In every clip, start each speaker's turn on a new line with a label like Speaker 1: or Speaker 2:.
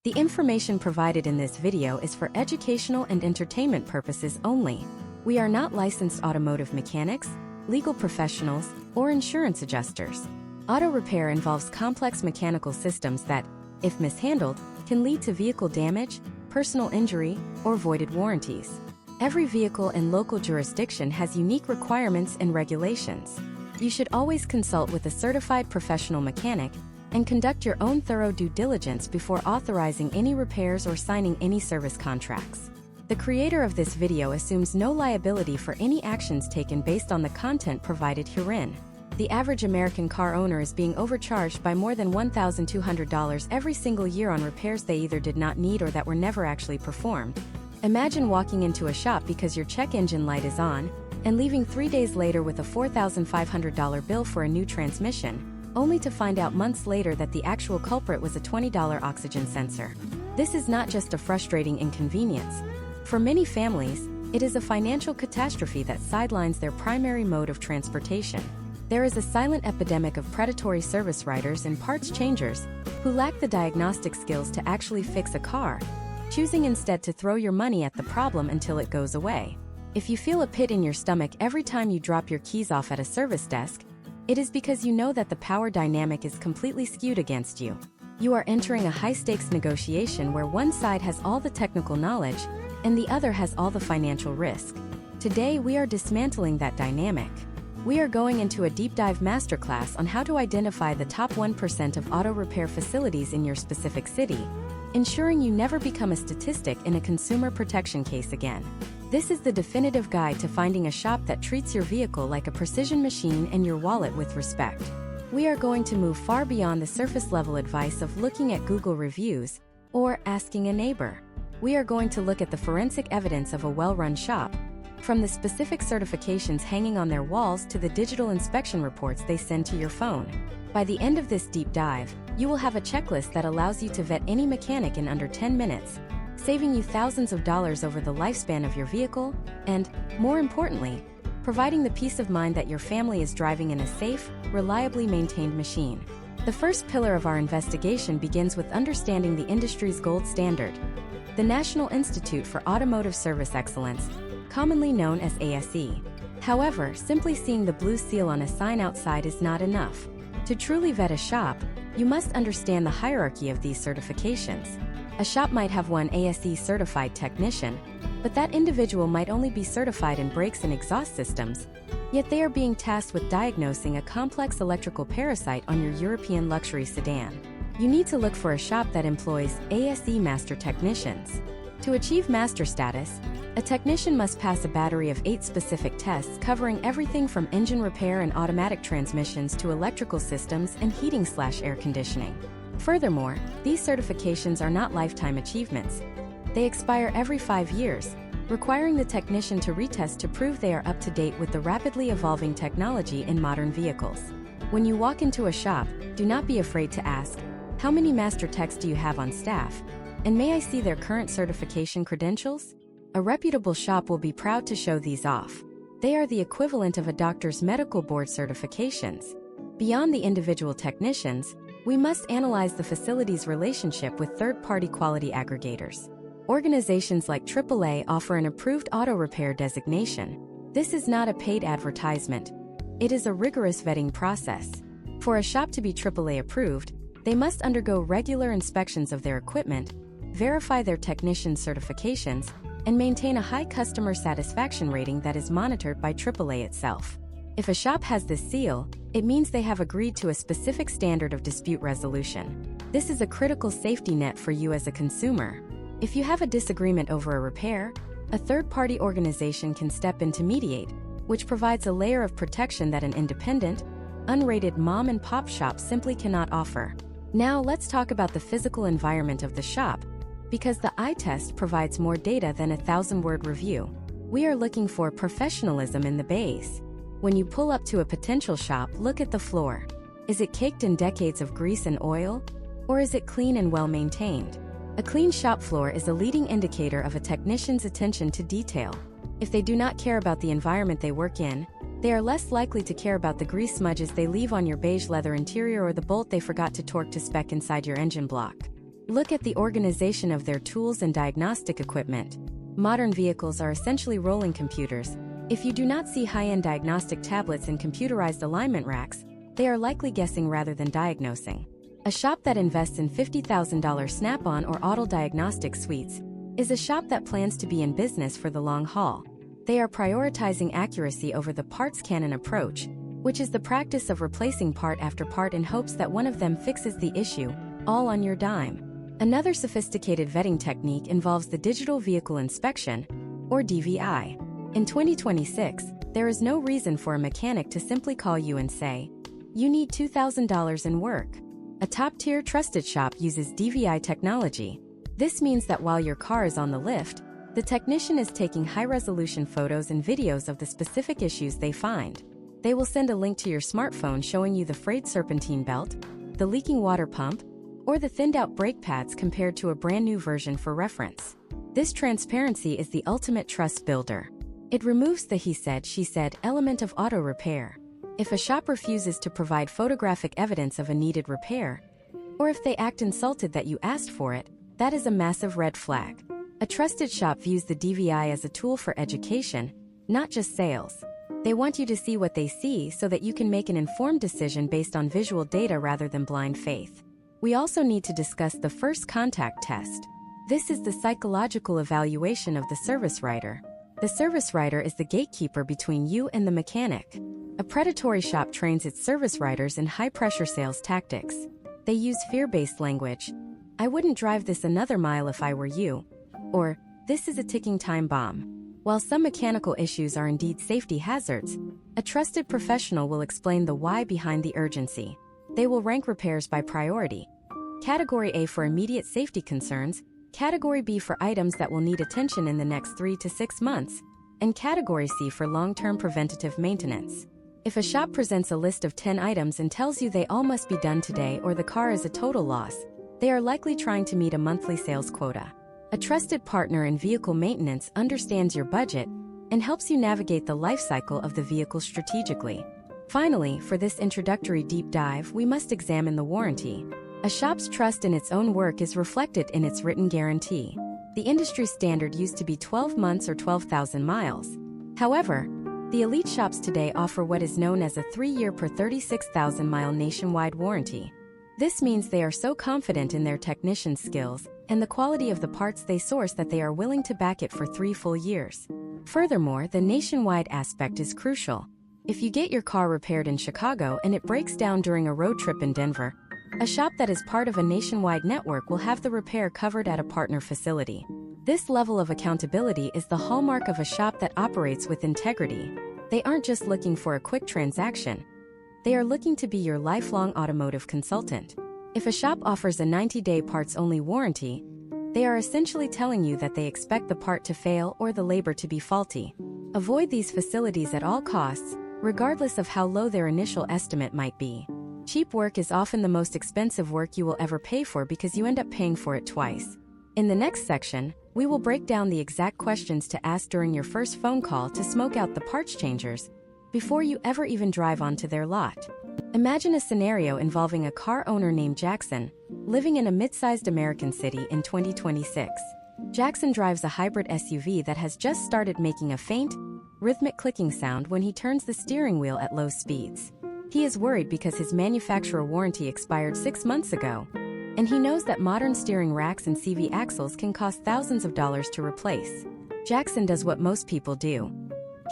Speaker 1: The information provided in this video is for educational and entertainment purposes only. We are not licensed automotive mechanics, legal professionals, or insurance adjusters. Auto repair involves complex mechanical systems that, if mishandled, can lead to vehicle damage, personal injury, or voided warranties. Every vehicle and local jurisdiction has unique requirements and regulations. You should always consult with a certified professional mechanic and conduct your own thorough due diligence before authorizing any repairs or signing any service contracts. The creator of this video assumes no liability for any actions taken based on the content provided herein. The average American car owner is being overcharged by more than $1,200 every single year on repairs they either did not need or that were never actually performed. Imagine walking into a shop because your check engine light is on, and leaving 3 days later with a $4,500 bill for a new transmission, only to find out months later that the actual culprit was a $20 oxygen sensor. This is not just a frustrating inconvenience. For many families, it is a financial catastrophe that sidelines their primary mode of transportation. There is a silent epidemic of predatory service writers and parts changers who lack the diagnostic skills to actually fix a car, choosing instead to throw your money at the problem until it goes away. If you feel a pit in your stomach every time you drop your keys off at a service desk, it is because you know that the power dynamic is completely skewed against you. You are entering a high-stakes negotiation where one side has all the technical knowledge and the other has all the financial risk. Today we are dismantling that dynamic. We are going into a deep dive masterclass on how to identify the top 1% of auto repair facilities in your specific city, ensuring you never become a statistic in a consumer protection case again. This is the definitive guide to finding a shop that treats your vehicle like a precision machine and your wallet with respect. We are going to move far beyond the surface-level advice of looking at Google reviews or asking a neighbor. We are going to look at the forensic evidence of a well-run shop, from the specific certifications hanging on their walls to the digital inspection reports they send to your phone. By the end of this deep dive, you will have a checklist that allows you to vet any mechanic in under 10 minutes, saving you thousands of dollars over the lifespan of your vehicle, and, more importantly, providing the peace of mind that your family is driving in a safe, reliably maintained machine. The first pillar of our investigation begins with understanding the industry's gold standard, the National Institute for Automotive Service Excellence, commonly known as ASE. However, simply seeing the blue seal on a sign outside is not enough. To truly vet a shop, you must understand the hierarchy of these certifications. A shop might have one ASE certified technician, but that individual might only be certified in brakes and exhaust systems, yet they are being tasked with diagnosing a complex electrical parasite on your European luxury sedan. You need to look for a shop that employs ASE master technicians. To achieve master status, a technician must pass a battery of 8 specific tests covering everything from engine repair and automatic transmissions to electrical systems and heating/air conditioning. Furthermore, these certifications are not lifetime achievements. They expire every 5 years, requiring the technician to retest to prove they are up to date with the rapidly evolving technology in modern vehicles. When you walk into a shop, do not be afraid to ask, "How many master techs do you have on staff? And may I see their current certification credentials?" A reputable shop will be proud to show these off. They are the equivalent of a doctor's medical board certifications. Beyond the individual technicians, we must analyze the facility's relationship with third-party quality aggregators. Organizations like AAA offer an approved auto repair designation. This is not a paid advertisement. It is a rigorous vetting process. For a shop to be AAA approved, they must undergo regular inspections of their equipment, verify their technician certifications, and maintain a high customer satisfaction rating that is monitored by AAA itself. If a shop has this seal, it means they have agreed to a specific standard of dispute resolution. This is a critical safety net for you as a consumer. If you have a disagreement over a repair, a third-party organization can step in to mediate, which provides a layer of protection that an independent, unrated mom-and-pop shop simply cannot offer. Now let's talk about the physical environment of the shop, because the eye test provides more data than a 1,000-word review. We are looking for professionalism in the base. When you pull up to a potential shop, look at the floor. Is it caked in decades of grease and oil? Or is it clean and well-maintained? A clean shop floor is a leading indicator of a technician's attention to detail. If they do not care about the environment they work in, they are less likely to care about the grease smudges they leave on your beige leather interior or the bolt they forgot to torque to spec inside your engine block. Look at the organization of their tools and diagnostic equipment. Modern vehicles are essentially rolling computers. If you do not see high-end diagnostic tablets and computerized alignment racks, they are likely guessing rather than diagnosing. A shop that invests in $50,000 Snap-on or auto diagnostic suites is a shop that plans to be in business for the long haul. They are prioritizing accuracy over the parts canon approach, which is the practice of replacing part after part in hopes that one of them fixes the issue, all on your dime. Another sophisticated vetting technique involves the digital vehicle inspection, or DVI. In 2026, there is no reason for a mechanic to simply call you and say, "You need $2,000 in work." A top-tier trusted shop uses DVI technology. This means that while your car is on the lift, the technician is taking high-resolution photos and videos of the specific issues they find. They will send a link to your smartphone showing you the frayed serpentine belt, the leaking water pump, or the thinned-out brake pads compared to a brand-new version for reference. This transparency is the ultimate trust builder. It removes the he said, she said element of auto repair. If a shop refuses to provide photographic evidence of a needed repair, or if they act insulted that you asked for it, that is a massive red flag. A trusted shop views the DVI as a tool for education, not just sales. They want you to see what they see so that you can make an informed decision based on visual data rather than blind faith. We also need to discuss the first contact test. This is the psychological evaluation of the service writer. The service writer is the gatekeeper between you and the mechanic. A predatory shop trains its service writers in high-pressure sales tactics. They use fear-based language. "I wouldn't drive this another mile if I were you," or "This is a ticking time bomb." While some mechanical issues are indeed safety hazards, a trusted professional will explain the why behind the urgency. They will rank repairs by priority. Category A for immediate safety concerns, Category B for items that will need attention in the next 3 to 6 months, and Category C for long-term preventative maintenance. If a shop presents a list of 10 items and tells you they all must be done today or the car is a total loss, they are likely trying to meet a monthly sales quota. A trusted partner in vehicle maintenance understands your budget and helps you navigate the life cycle of the vehicle strategically. Finally, for this introductory deep dive, we must examine the warranty. A shop's trust in its own work is reflected in its written guarantee. The industry standard used to be 12 months or 12,000 miles. However, the elite shops today offer what is known as a 3-year per 36,000-mile nationwide warranty. This means they are so confident in their technician skills and the quality of the parts they source that they are willing to back it for 3 full years. Furthermore, the nationwide aspect is crucial. If you get your car repaired in Chicago and it breaks down during a road trip in Denver, a shop that is part of a nationwide network will have the repair covered at a partner facility. This level of accountability is the hallmark of a shop that operates with integrity. They aren't just looking for a quick transaction. They are looking to be your lifelong automotive consultant. If a shop offers a 90-day parts-only warranty, they are essentially telling you that they expect the part to fail or the labor to be faulty. Avoid these facilities at all costs, regardless of how low their initial estimate might be. Cheap work is often the most expensive work you will ever pay for because you end up paying for it twice. In the next section, we will break down the exact questions to ask during your first phone call to smoke out the parts changers before you ever even drive onto their lot. Imagine a scenario involving a car owner named Jackson, living in a mid-sized American city in 2026. Jackson drives a hybrid SUV that has just started making a faint, rhythmic clicking sound when he turns the steering wheel at low speeds. He is worried because his manufacturer warranty expired 6 months ago, and he knows that modern steering racks and CV axles can cost thousands of dollars to replace. Jackson does what most people do.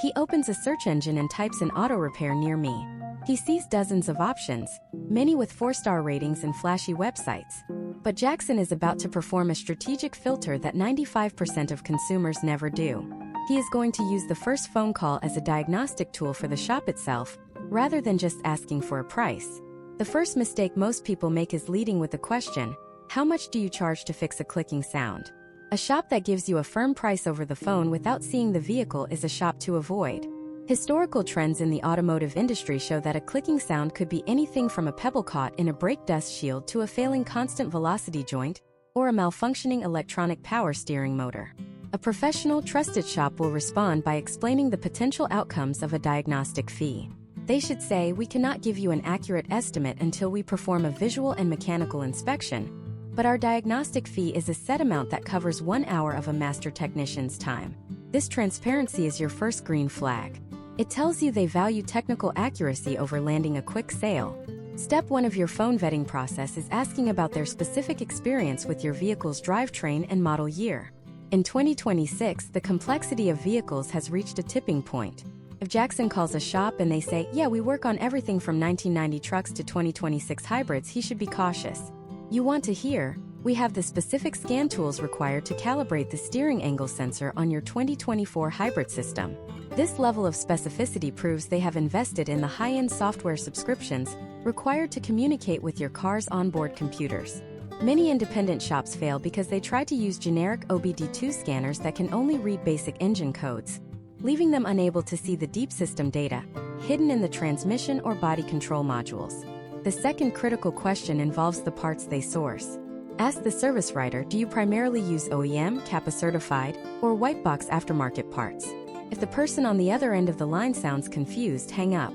Speaker 1: He opens a search engine and types in auto repair near me. He sees dozens of options, many with 4-star ratings and flashy websites. But Jackson is about to perform a strategic filter that 95% of consumers never do. He is going to use the first phone call as a diagnostic tool for the shop itself, rather than just asking for a price. The first mistake most people make is leading with the question, "How much do you charge to fix a clicking sound?" A shop that gives you a firm price over the phone without seeing the vehicle is a shop to avoid. Historical trends in the automotive industry show that a clicking sound could be anything from a pebble caught in a brake dust shield to a failing constant velocity joint, or a malfunctioning electronic power steering motor. A professional, trusted shop will respond by explaining the potential outcomes of a diagnostic fee. They should say, "We cannot give you an accurate estimate until we perform a visual and mechanical inspection, but our diagnostic fee is a set amount that covers 1 hour of a master technician's time. This transparency is your first green flag. It tells you they value technical accuracy over landing a quick sale. Step 1 of your phone vetting process is asking about their specific experience with your vehicle's drivetrain and model year. In 2026, the complexity of vehicles has reached a tipping point. If Jackson calls a shop and they say, "Yeah, we work on everything from 1990 trucks to 2026 hybrids," he should be cautious. You want to hear, "We have the specific scan tools required to calibrate the steering angle sensor on your 2024 hybrid system." This level of specificity proves they have invested in the high-end software subscriptions required to communicate with your car's onboard computers. Many independent shops fail because they try to use generic OBD2 scanners that can only read basic engine codes, leaving them unable to see the deep system data hidden in the transmission or body control modules. The second critical question involves the parts they source. Ask the service writer, do you primarily use OEM, CAPA certified, or white box aftermarket parts? If the person on the other end of the line sounds confused, hang up.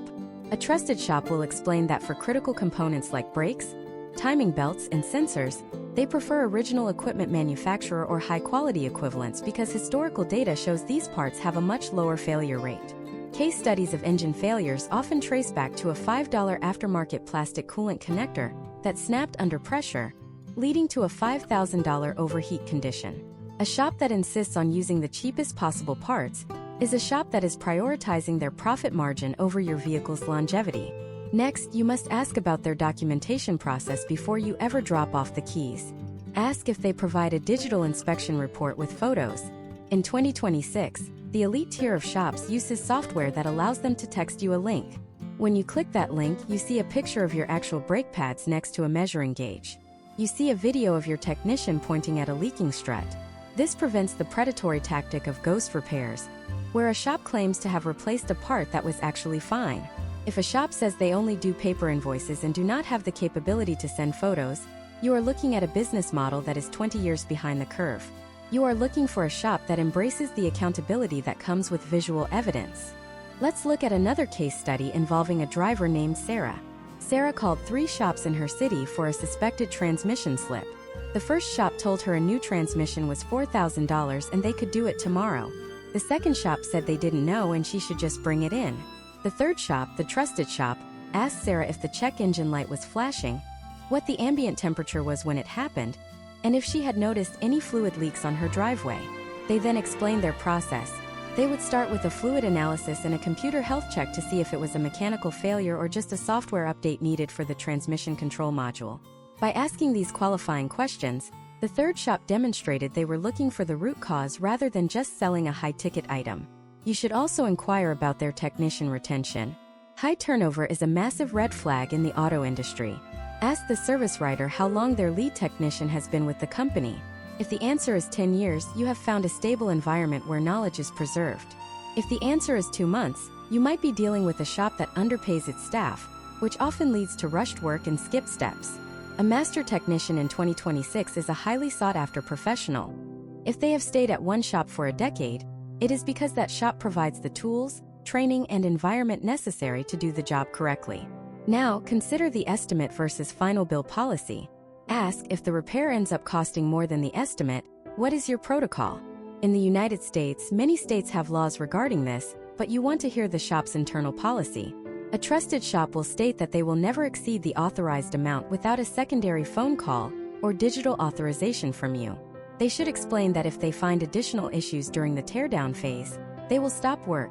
Speaker 1: A trusted shop will explain that for critical components like brakes, timing belts, and sensors, they prefer original equipment manufacturer or high-quality equivalents because historical data shows these parts have a much lower failure rate. Case studies of engine failures often trace back to a $5 aftermarket plastic coolant connector that snapped under pressure, leading to a $5,000 overheat condition. A shop that insists on using the cheapest possible parts is a shop that is prioritizing their profit margin over your vehicle's longevity. Next, you must ask about their documentation process before you ever drop off the keys. Ask if they provide a digital inspection report with photos. In 2026, the elite tier of shops uses software that allows them to text you a link. When you click that link, you see a picture of your actual brake pads next to a measuring gauge. You see a video of your technician pointing at a leaking strut. This prevents the predatory tactic of ghost repairs, where a shop claims to have replaced a part that was actually fine. If a shop says they only do paper invoices and do not have the capability to send photos, you are looking at a business model that is 20 years behind the curve. You are looking for a shop that embraces the accountability that comes with visual evidence. Let's look at another case study involving a driver named Sarah. Sarah called 3 shops in her city for a suspected transmission slip. The first shop told her a new transmission was $4,000 and they could do it tomorrow. The second shop said they didn't know and she should just bring it in. The third shop, the trusted shop, asked Sarah if the check engine light was flashing, what the ambient temperature was when it happened, and if she had noticed any fluid leaks on her driveway. They then explained their process. They would start with a fluid analysis and a computer health check to see if it was a mechanical failure or just a software update needed for the transmission control module. By asking these qualifying questions, the third shop demonstrated they were looking for the root cause rather than just selling a high-ticket item. You should also inquire about their technician retention. High turnover is a massive red flag in the auto industry. Ask the service writer how long their lead technician has been with the company. If the answer is 10 years, you have found a stable environment where knowledge is preserved. If the answer is 2 months, you might be dealing with a shop that underpays its staff, which often leads to rushed work and skip steps. A master technician in 2026 is a highly sought-after professional. If they have stayed at one shop for a decade, it is because that shop provides the tools, training, and environment necessary to do the job correctly. Now, consider the estimate versus final bill policy. Ask if the repair ends up costing more than the estimate, what is your protocol? In the United States, many states have laws regarding this, but you want to hear the shop's internal policy. A trusted shop will state that they will never exceed the authorized amount without a secondary phone call or digital authorization from you. They should explain that if they find additional issues during the teardown phase, they will stop work,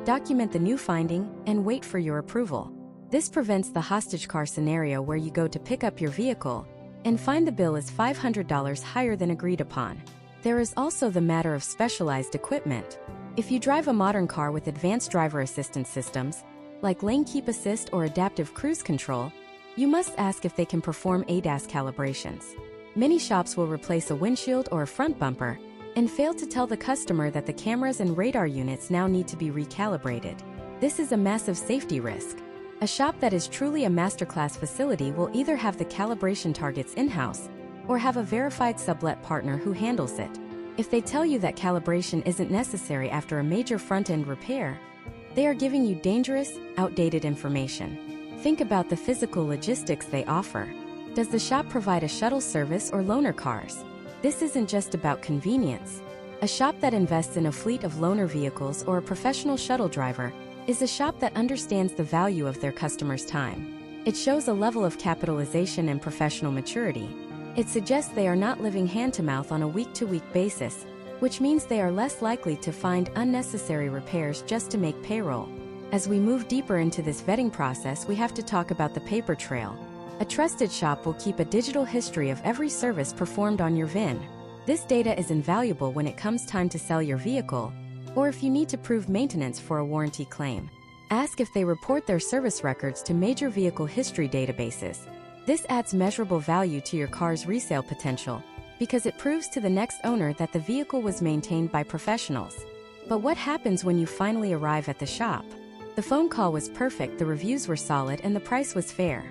Speaker 1: document the new finding, and wait for your approval. This prevents the hostage car scenario where you go to pick up your vehicle and find the bill is $500 higher than agreed upon. There is also the matter of specialized equipment. If you drive a modern car with advanced driver assistance systems, like lane keep assist or adaptive cruise control, you must ask if they can perform ADAS calibrations. Many shops will replace a windshield or a front bumper and fail to tell the customer that the cameras and radar units now need to be recalibrated. This is a massive safety risk. A shop that is truly a masterclass facility will either have the calibration targets in-house or have a verified sublet partner who handles it. If they tell you that calibration isn't necessary after a major front-end repair, they are giving you dangerous, outdated information. Think about the physical logistics they offer. Does the shop provide a shuttle service or loaner cars? This isn't just about convenience. A shop that invests in a fleet of loaner vehicles or a professional shuttle driver is a shop that understands the value of their customers' time. It shows a level of capitalization and professional maturity. It suggests they are not living hand-to-mouth on a week-to-week basis, which means they are less likely to find unnecessary repairs just to make payroll. As we move deeper into this vetting process, we have to talk about the paper trail. A trusted shop will keep a digital history of every service performed on your VIN. This data is invaluable when it comes time to sell your vehicle, or if you need to prove maintenance for a warranty claim. Ask if they report their service records to major vehicle history databases. This adds measurable value to your car's resale potential, because it proves to the next owner that the vehicle was maintained by professionals. But what happens when you finally arrive at the shop? The phone call was perfect, the reviews were solid, and the price was fair.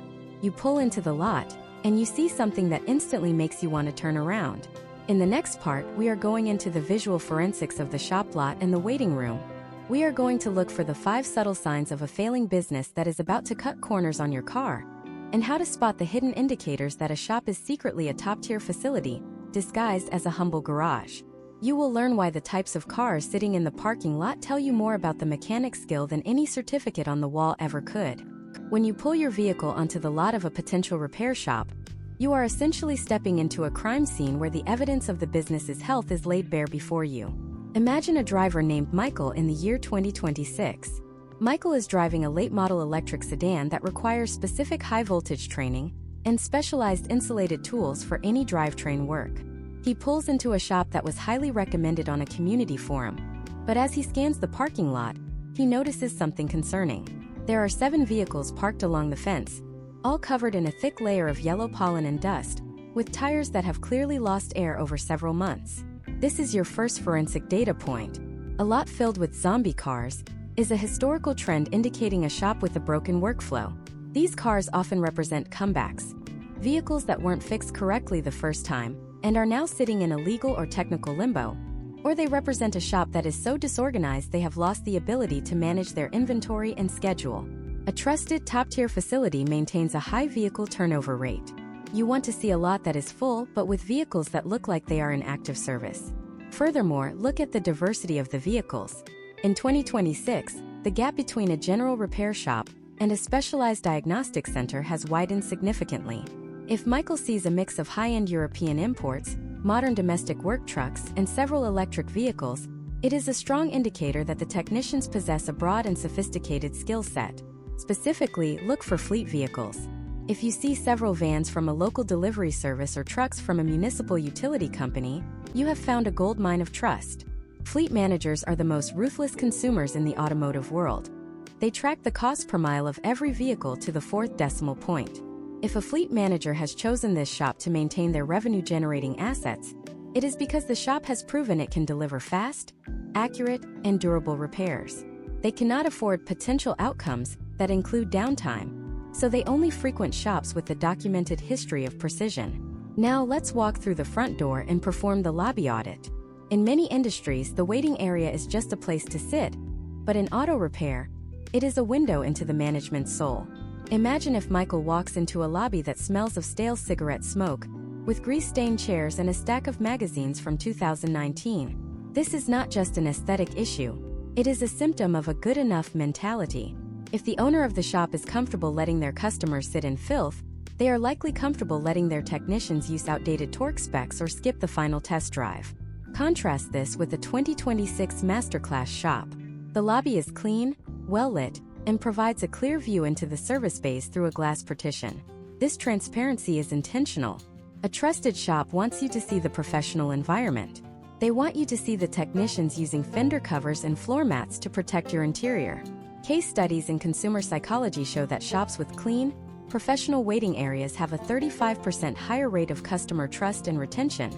Speaker 1: You pull into the lot, and you see something that instantly makes you want to turn around. In the next part, we are going into the visual forensics of the shop lot and the waiting room. We are going to look for the 5 subtle signs of a failing business that is about to cut corners on your car, and how to spot the hidden indicators that a shop is secretly a top-tier facility, disguised as a humble garage. You will learn why the types of cars sitting in the parking lot tell you more about the mechanic's skill than any certificate on the wall ever could. When you pull your vehicle onto the lot of a potential repair shop, you are essentially stepping into a crime scene where the evidence of the business's health is laid bare before you. Imagine a driver named Michael in the year 2026. Michael is driving a late-model electric sedan that requires specific high-voltage training and specialized insulated tools for any drivetrain work. He pulls into a shop that was highly recommended on a community forum. But as he scans the parking lot, he notices something concerning. There are 7 vehicles parked along the fence, all covered in a thick layer of yellow pollen and dust, with tires that have clearly lost air over several months. This is your first forensic data point. A lot filled with zombie cars is a historical trend indicating a shop with a broken workflow. These cars often represent comebacks, vehicles that weren't fixed correctly the first time and are now sitting in a legal or technical limbo. Or they represent a shop that is so disorganized they have lost the ability to manage their inventory and schedule. A trusted top-tier facility maintains a high vehicle turnover rate. You want to see a lot that is full but with vehicles that look like they are in active service. Furthermore, look at the diversity of the vehicles. In 2026, the gap between a general repair shop and a specialized diagnostic center has widened significantly. If Michael sees a mix of high-end European imports, modern domestic work trucks, and several electric vehicles, it is a strong indicator that the technicians possess a broad and sophisticated skill set. Specifically, look for fleet vehicles. If you see several vans from a local delivery service or trucks from a municipal utility company, you have found a gold mine of trust. Fleet managers are the most ruthless consumers in the automotive world. They track the cost per mile of every vehicle to the 4th decimal point. If a fleet manager has chosen this shop to maintain their revenue-generating assets, it is because the shop has proven it can deliver fast, accurate, and durable repairs. They cannot afford potential outcomes that include downtime, so they only frequent shops with a documented history of precision. Now let's walk through the front door and perform the lobby audit. In many industries, the waiting area is just a place to sit, but in auto repair, it is a window into the management's soul. Imagine if Michael walks into a lobby that smells of stale cigarette smoke, with grease-stained chairs and a stack of magazines from 2019. This is not just an aesthetic issue. It is a symptom of a good-enough mentality. If the owner of the shop is comfortable letting their customers sit in filth, they are likely comfortable letting their technicians use outdated torque specs or skip the final test drive. Contrast this with the 2026 Masterclass shop. The lobby is clean, well-lit, and provides a clear view into the service bays through a glass partition. This transparency is intentional. A trusted shop wants you to see the professional environment. They want you to see the technicians using fender covers and floor mats to protect your interior. Case studies in consumer psychology show that shops with clean, professional waiting areas have a 35% higher rate of customer trust and retention,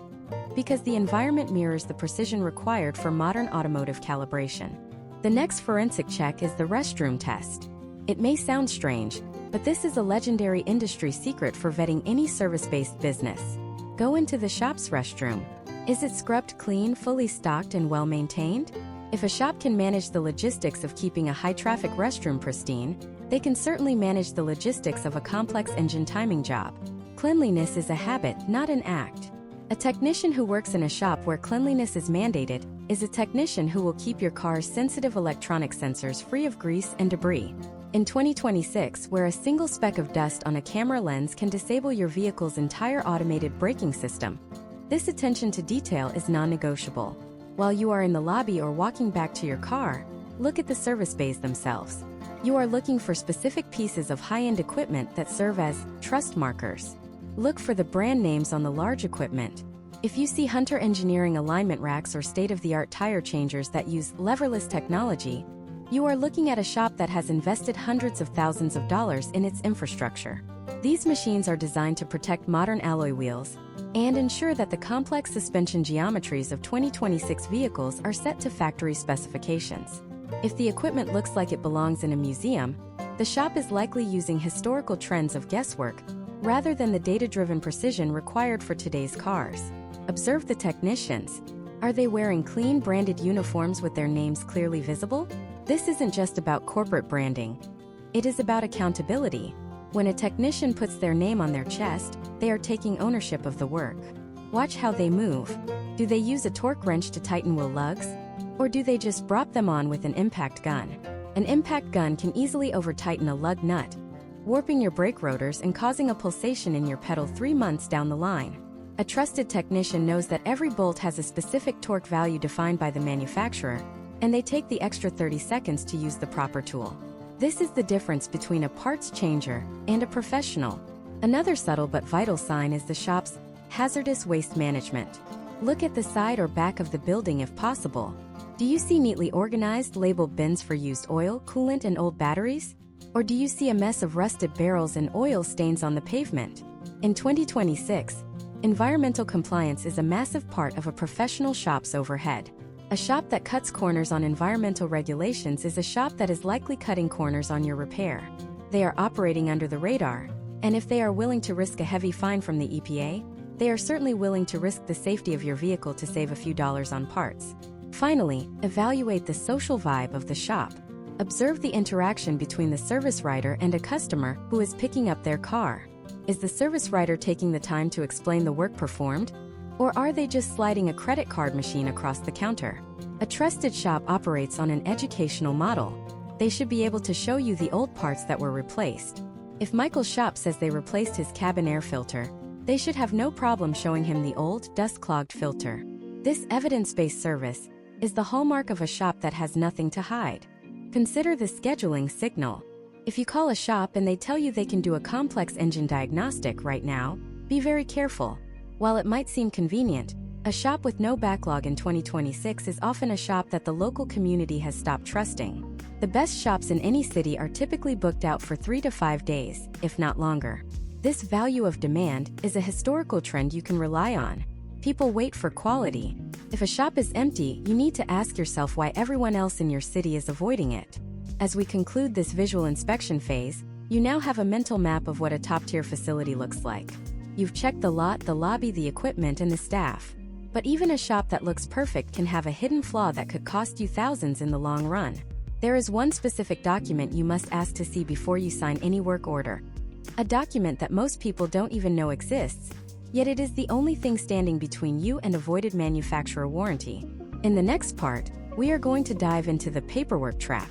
Speaker 1: because the environment mirrors the precision required for modern automotive calibration. The next forensic check is the restroom test. It may sound strange, but this is a legendary industry secret for vetting any service-based business. Go into the shop's restroom. Is it scrubbed clean, fully stocked, and well-maintained? If a shop can manage the logistics of keeping a high-traffic restroom pristine, they can certainly manage the logistics of a complex engine timing job. Cleanliness is a habit, not an act. A technician who works in a shop where cleanliness is mandated is a technician who will keep your car's sensitive electronic sensors free of grease and debris. In 2026, where a single speck of dust on a camera lens can disable your vehicle's entire automated braking system, this attention to detail is non-negotiable. While you are in the lobby or walking back to your car, look at the service bays themselves. You are looking for specific pieces of high-end equipment that serve as trust markers. Look for the brand names on the large equipment. If you see Hunter Engineering alignment racks or state-of-the-art tire changers that use leverless technology, you are looking at a shop that has invested hundreds of thousands of dollars in its infrastructure. These machines are designed to protect modern alloy wheels and ensure that the complex suspension geometries of 2026 vehicles are set to factory specifications. If the equipment looks like it belongs in a museum, the shop is likely using historical trends of guesswork rather than the data-driven precision required for today's cars. Observe the technicians. Are they wearing clean branded uniforms with their names clearly visible? This isn't just about corporate branding. It is about accountability. When a technician puts their name on their chest, they are taking ownership of the work. Watch how they move. Do they use a torque wrench to tighten wheel lugs? Or do they just prop them on with an impact gun? An impact gun can easily over-tighten a lug nut, warping your brake rotors and causing a pulsation in your pedal 3 months down the line. A trusted technician knows that every bolt has a specific torque value defined by the manufacturer, and they take the extra 30 seconds to use the proper tool. This is the difference between a parts changer and a professional. Another subtle but vital sign is the shop's hazardous waste management. Look at the side or back of the building if possible. Do you see neatly organized, labeled bins for used oil, coolant, and old batteries? Or do you see a mess of rusted barrels and oil stains on the pavement? In 2026, environmental compliance is a massive part of a professional shop's overhead. A shop that cuts corners on environmental regulations is a shop that is likely cutting corners on your repair. They are operating under the radar, and if they are willing to risk a heavy fine from the EPA, they are certainly willing to risk the safety of your vehicle to save a few dollars on parts. Finally, evaluate the social vibe of the shop. Observe the interaction between the service writer and a customer who is picking up their car. Is the service writer taking the time to explain the work performed? Or are they just sliding a credit card machine across the counter? A trusted shop operates on an educational model. They should be able to show you the old parts that were replaced. If Michael's shop says they replaced his cabin air filter, they should have no problem showing him the old, dust-clogged filter. This evidence-based service is the hallmark of a shop that has nothing to hide. Consider the scheduling signal. If you call a shop and they tell you they can do a complex engine diagnostic right now, be very careful. While it might seem convenient, a shop with no backlog in 2026 is often a shop that the local community has stopped trusting. The best shops in any city are typically booked out for 3 to 5 days, if not longer. This value of demand is a historical trend you can rely on. People wait for quality. If a shop is empty, you need to ask yourself why everyone else in your city is avoiding it. As we conclude this visual inspection phase, you now have a mental map of what a top-tier facility looks like. You've checked the lot, the lobby, the equipment, and the staff. But even a shop that looks perfect can have a hidden flaw that could cost you thousands in the long run. There is one specific document you must ask to see before you sign any work order. A document that most people don't even know exists, yet it is the only thing standing between you and avoided manufacturer warranty. In the next part, we are going to dive into the paperwork trap.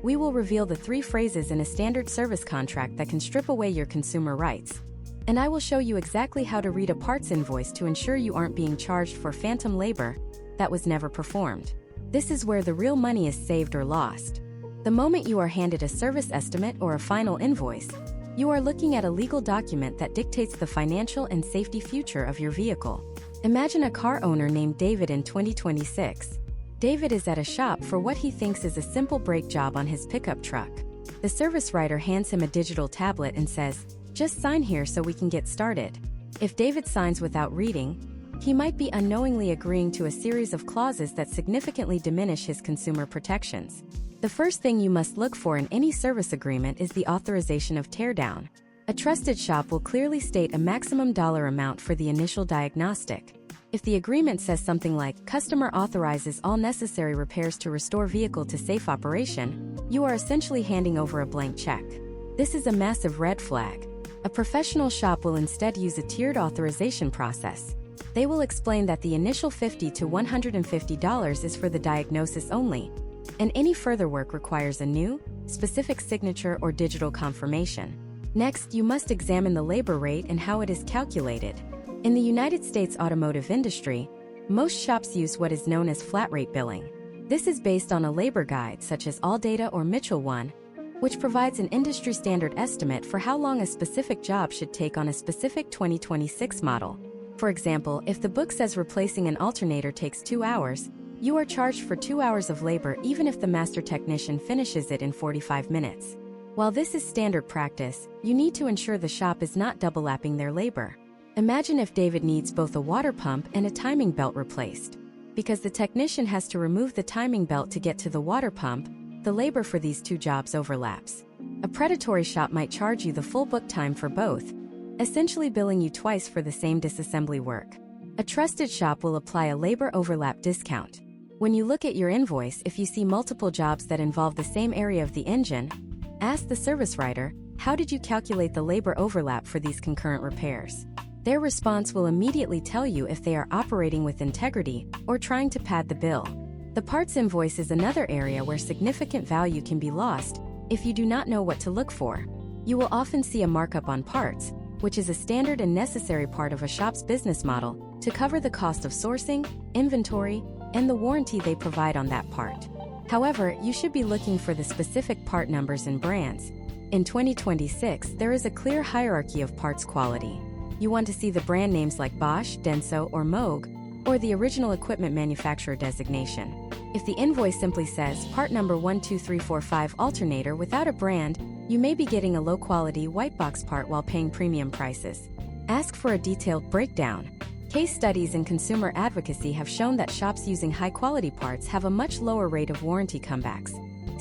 Speaker 1: We will reveal the 3 phrases in a standard service contract that can strip away your consumer rights. And I will show you exactly how to read a parts invoice to ensure you aren't being charged for phantom labor that was never performed. This is where the real money is saved or lost. The moment you are handed a service estimate or a final invoice, you are looking at a legal document that dictates the financial and safety future of your vehicle. Imagine a car owner named David in 2026. David is at a shop for what he thinks is a simple brake job on his pickup truck. The service writer hands him a digital tablet and says, "Just sign here so we can get started." If David signs without reading, he might be unknowingly agreeing to a series of clauses that significantly diminish his consumer protections. The first thing you must look for in any service agreement is the authorization of teardown. A trusted shop will clearly state a maximum dollar amount for the initial diagnostic. If the agreement says something like, "Customer authorizes all necessary repairs to restore vehicle to safe operation," you are essentially handing over a blank check. This is a massive red flag. A professional shop will instead use a tiered authorization process. They will explain that the initial $50 to $150 is for the diagnosis only, and any further work requires a new, specific signature or digital confirmation. Next, you must examine the labor rate and how it is calculated. In the United States automotive industry, most shops use what is known as flat rate billing. This is based on a labor guide such as ALLDATA or Mitchell 1, which provides an industry standard estimate for how long a specific job should take on a specific 2026 model. For example, if the book says replacing an alternator takes 2 hours, you are charged for 2 hours of labor even if the master technician finishes it in 45 minutes. While this is standard practice, you need to ensure the shop is not double-lapping their labor. Imagine if David needs both a water pump and a timing belt replaced. Because the technician has to remove the timing belt to get to the water pump, the labor for these two jobs overlaps. A predatory shop might charge you the full book time for both, essentially billing you twice for the same disassembly work. A trusted shop will apply a labor overlap discount. When you look at your invoice, if you see multiple jobs that involve the same area of the engine, ask the service writer, how did you calculate the labor overlap for these concurrent repairs? Their response will immediately tell you if they are operating with integrity or trying to pad the bill. The parts invoice is another area where significant value can be lost if you do not know what to look for. You will often see a markup on parts, which is a standard and necessary part of a shop's business model to cover the cost of sourcing, inventory, and the warranty they provide on that part. However, you should be looking for the specific part numbers and brands. In 2026, there is a clear hierarchy of parts quality. You want to see the brand names like Bosch, Denso, or Moog, or the original equipment manufacturer designation. If the invoice simply says part number 12345 alternator without a brand, you may be getting a low-quality white box part while paying premium prices. Ask for a detailed breakdown. Case studies in consumer advocacy have shown that shops using high-quality parts have a much lower rate of warranty comebacks,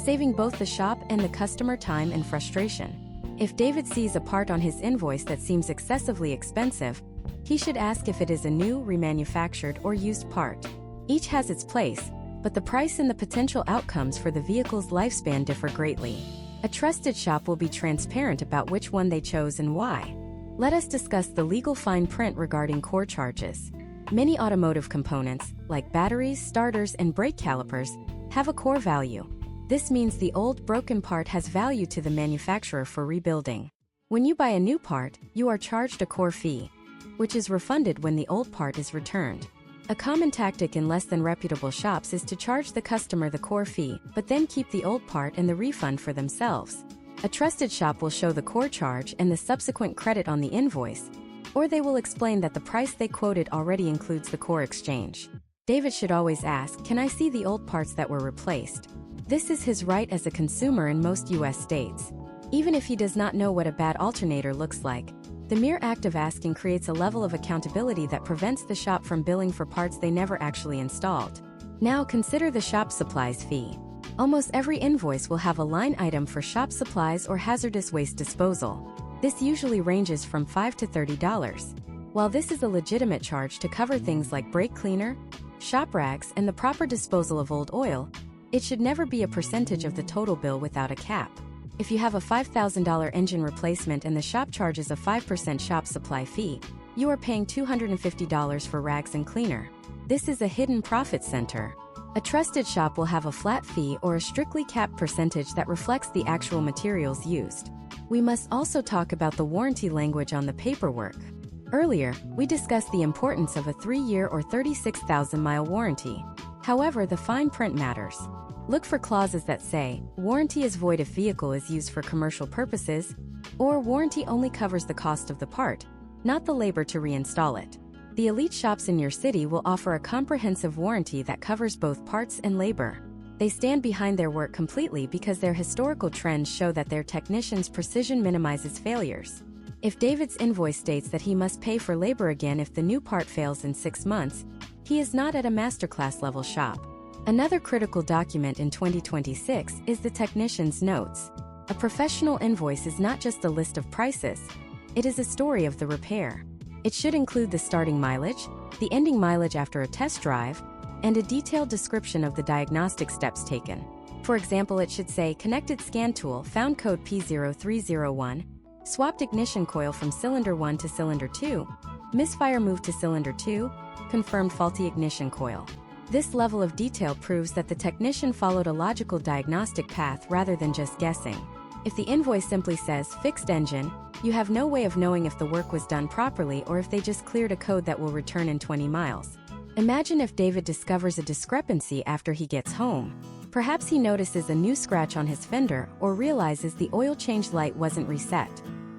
Speaker 1: saving both the shop and the customer time and frustration. If David sees a part on his invoice that seems excessively expensive, he should ask if it is a new, remanufactured, or used part. Each has its place, but the price and the potential outcomes for the vehicle's lifespan differ greatly. A trusted shop will be transparent about which one they chose and why. Let us discuss the legal fine print regarding core charges. Many automotive components, like batteries, starters, and brake calipers, have a core value. This means the old, broken part has value to the manufacturer for rebuilding. When you buy a new part, you are charged a core fee, which is refunded when the old part is returned. A common tactic in less than reputable shops is to charge the customer the core fee, but then keep the old part and the refund for themselves. A trusted shop will show the core charge and the subsequent credit on the invoice, or they will explain that the price they quoted already includes the core exchange. David should always ask, "Can I see the old parts that were replaced?" This is his right as a consumer in most US states. Even if he does not know what a bad alternator looks like, the mere act of asking creates a level of accountability that prevents the shop from billing for parts they never actually installed. Now consider the shop supplies fee. Almost every invoice will have a line item for shop supplies or hazardous waste disposal. This usually ranges from $5 to $30. While this is a legitimate charge to cover things like brake cleaner, shop rags, and the proper disposal of old oil, it should never be a percentage of the total bill without a cap. If you have a $5,000 engine replacement and the shop charges a 5% shop supply fee, you are paying $250 for rags and cleaner. This is a hidden profit center. A trusted shop will have a flat fee or a strictly capped percentage that reflects the actual materials used. We must also talk about the warranty language on the paperwork. Earlier, we discussed the importance of a 3-year or 36,000-mile warranty. However, the fine print matters. Look for clauses that say, warranty is void if vehicle is used for commercial purposes, or warranty only covers the cost of the part, not the labor to reinstall it. The elite shops in your city will offer a comprehensive warranty that covers both parts and labor. They stand behind their work completely because their historical trends show that their technicians' precision minimizes failures. If David's invoice states that he must pay for labor again if the new part fails in 6 months, he is not at a masterclass level shop. Another critical document in 2026 is the technician's notes. A professional invoice is not just a list of prices, it is a story of the repair. It should include the starting mileage, the ending mileage after a test drive, and a detailed description of the diagnostic steps taken. For example, it should say, connected scan tool, found code P0301, Swapped ignition coil from cylinder 1 to cylinder 2. Misfire moved to cylinder 2. Confirmed faulty ignition coil. This level of detail proves that the technician followed a logical diagnostic path rather than just guessing. If the invoice simply says fixed engine, you have no way of knowing if the work was done properly or if they just cleared a code that will return in 20 miles. Imagine if David discovers a discrepancy after he gets home. Perhaps he notices a new scratch on his fender or realizes the oil change light wasn't reset.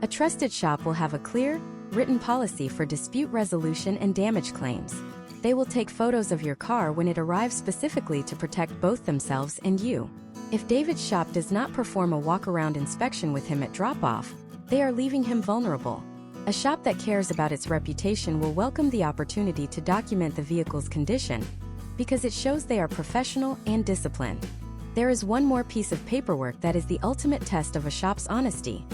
Speaker 1: A trusted shop will have a clear, written policy for dispute resolution and damage claims. They will take photos of your car when it arrives specifically to protect both themselves and you. If David's shop does not perform a walk-around inspection with him at drop-off, they are leaving him vulnerable. A shop that cares about its reputation will welcome the opportunity to document the vehicle's condition because it shows they are professional and disciplined. There is one more piece of paperwork that is the ultimate test of a shop's honesty: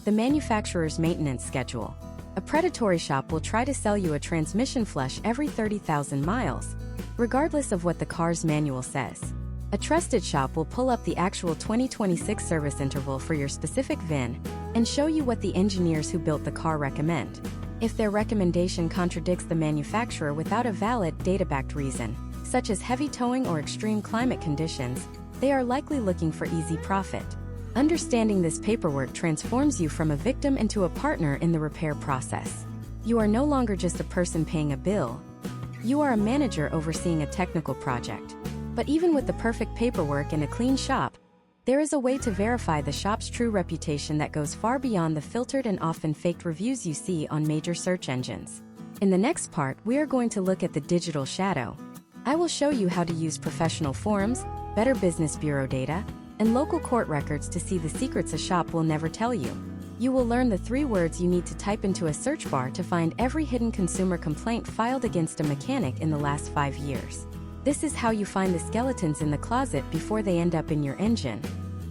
Speaker 1: the manufacturer's maintenance schedule. A predatory shop will try to sell you a transmission flush every 30,000 miles, regardless of what the car's manual says. A trusted shop will pull up the actual 2026 service interval for your specific VIN and show you what the engineers who built the car recommend. If their recommendation contradicts the manufacturer without a valid, data-backed reason, such as heavy towing or extreme climate conditions, they are likely looking for easy profit. Understanding this paperwork transforms you from a victim into a partner in the repair process. You are no longer just a person paying a bill. You are a manager overseeing a technical project. But even with the perfect paperwork and a clean shop, there is a way to verify the shop's true reputation that goes far beyond the filtered and often faked reviews you see on major search engines. In the next part, we are going to look at the digital shadow. I will show you how to use professional forums, Better Business Bureau data, and local court records to see the secrets a shop will never tell you. You will learn the 3 words you need to type into a search bar to find every hidden consumer complaint filed against a mechanic in the last 5 years. This is how you find the skeletons in the closet before they end up in your engine.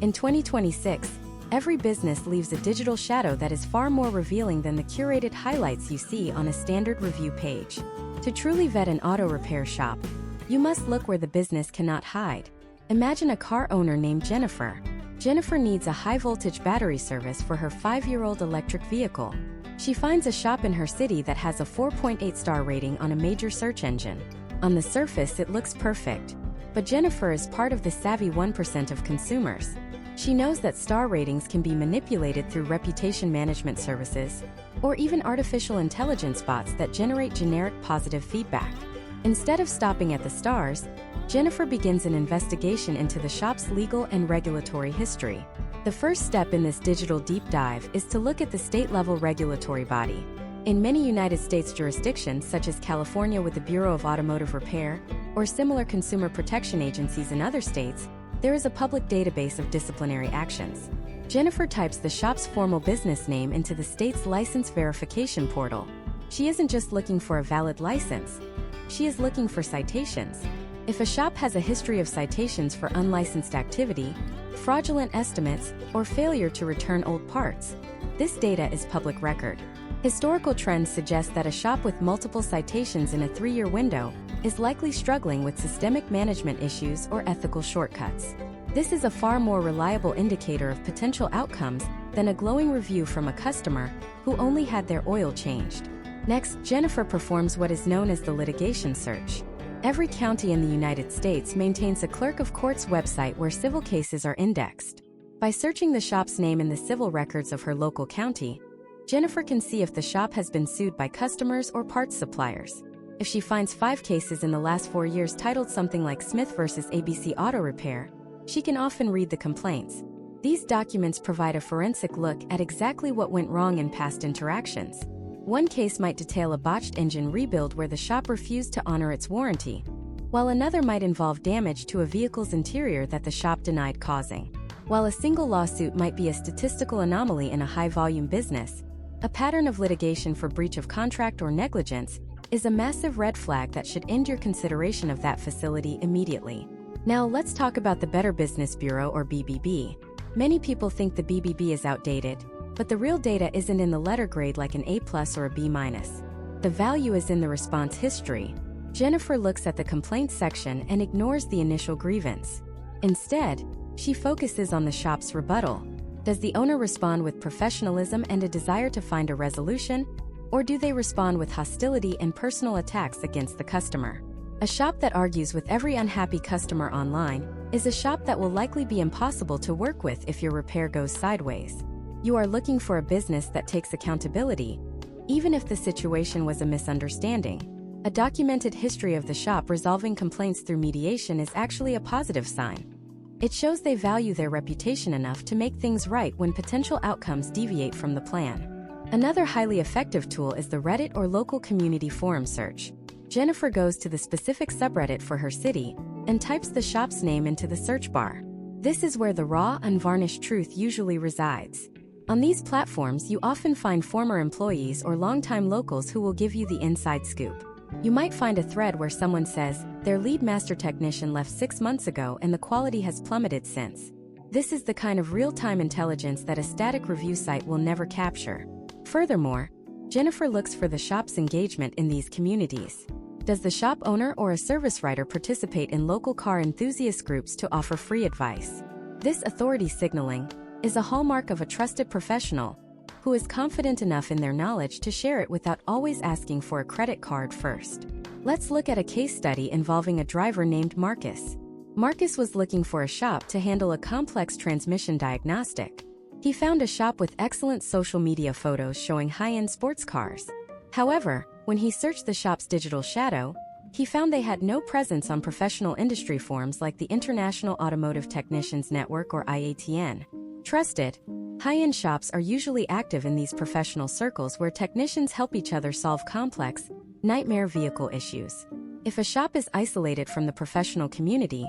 Speaker 1: In 2026, every business leaves a digital shadow that is far more revealing than the curated highlights you see on a standard review page. To truly vet an auto repair shop, you must look where the business cannot hide. Imagine a car owner named Jennifer. Jennifer needs a high-voltage battery service for her 5-year-old electric vehicle. She finds a shop in her city that has a 4.8-star rating on a major search engine. On the surface, it looks perfect. But Jennifer is part of the savvy 1% of consumers. She knows that star ratings can be manipulated through reputation management services, or even artificial intelligence bots that generate generic positive feedback. Instead of stopping at the stars, Jennifer begins an investigation into the shop's legal and regulatory history. The first step in this digital deep dive is to look at the state-level regulatory body. In many United States jurisdictions, such as California with the Bureau of Automotive Repair, or similar consumer protection agencies in other states, there is a public database of disciplinary actions. Jennifer types the shop's formal business name into the state's license verification portal. She isn't just looking for a valid license. She is looking for citations. If a shop has a history of citations for unlicensed activity, fraudulent estimates, or failure to return old parts, this data is public record. Historical trends suggest that a shop with multiple citations in a 3-year window is likely struggling with systemic management issues or ethical shortcuts. This is a far more reliable indicator of potential outcomes than a glowing review from a customer who only had their oil changed. Next, Jennifer performs what is known as the litigation search. Every county in the United States maintains a clerk of court's website where civil cases are indexed. By searching the shop's name in the civil records of her local county, Jennifer can see if the shop has been sued by customers or parts suppliers. If she finds 5 cases in the last 4 years titled something like Smith vs. ABC Auto Repair, she can often read the complaints. These documents provide a forensic look at exactly what went wrong in past interactions. One case might detail a botched engine rebuild where the shop refused to honor its warranty, while another might involve damage to a vehicle's interior that the shop denied causing. While a single lawsuit might be a statistical anomaly in a high-volume business, a pattern of litigation for breach of contract or negligence is a massive red flag that should end your consideration of that facility immediately. Now let's talk about the Better Business Bureau, or BBB. Many people think the BBB is outdated, but the real data isn't in the letter grade like an A+ or a B-. The value is in the response history. Jennifer looks at the complaints section and ignores the initial grievance. Instead, she focuses on the shop's rebuttal. Does the owner respond with professionalism and a desire to find a resolution, or do they respond with hostility and personal attacks against the customer? A shop that argues with every unhappy customer online is a shop that will likely be impossible to work with if your repair goes sideways. You are looking for a business that takes accountability, even if the situation was a misunderstanding. A documented history of the shop resolving complaints through mediation is actually a positive sign. It shows they value their reputation enough to make things right when potential outcomes deviate from the plan. Another highly effective tool is the Reddit or local community forum search. Jennifer goes to the specific subreddit for her city and types the shop's name into the search bar. This is where the raw, unvarnished truth usually resides. On these platforms, you often find former employees or longtime locals who will give you the inside scoop. You might find a thread where someone says, their lead master technician left 6 months ago and the quality has plummeted since. This is the kind of real-time intelligence that a static review site will never capture. Furthermore, Jennifer looks for the shop's engagement in these communities. Does the shop owner or a service writer participate in local car enthusiast groups to offer free advice? This authority signaling is a hallmark of a trusted professional who is confident enough in their knowledge to share it without always asking for a credit card first. Let's look at a case study involving a driver named Marcus. Marcus was looking for a shop to handle a complex transmission diagnostic. He found a shop with excellent social media photos showing high-end sports cars. However, when he searched the shop's digital shadow, he found they had no presence on professional industry forums like the International Automotive Technicians Network or IATN. Trusted, high-end shops are usually active in these professional circles where technicians help each other solve complex, nightmare vehicle issues. If a shop is isolated from the professional community,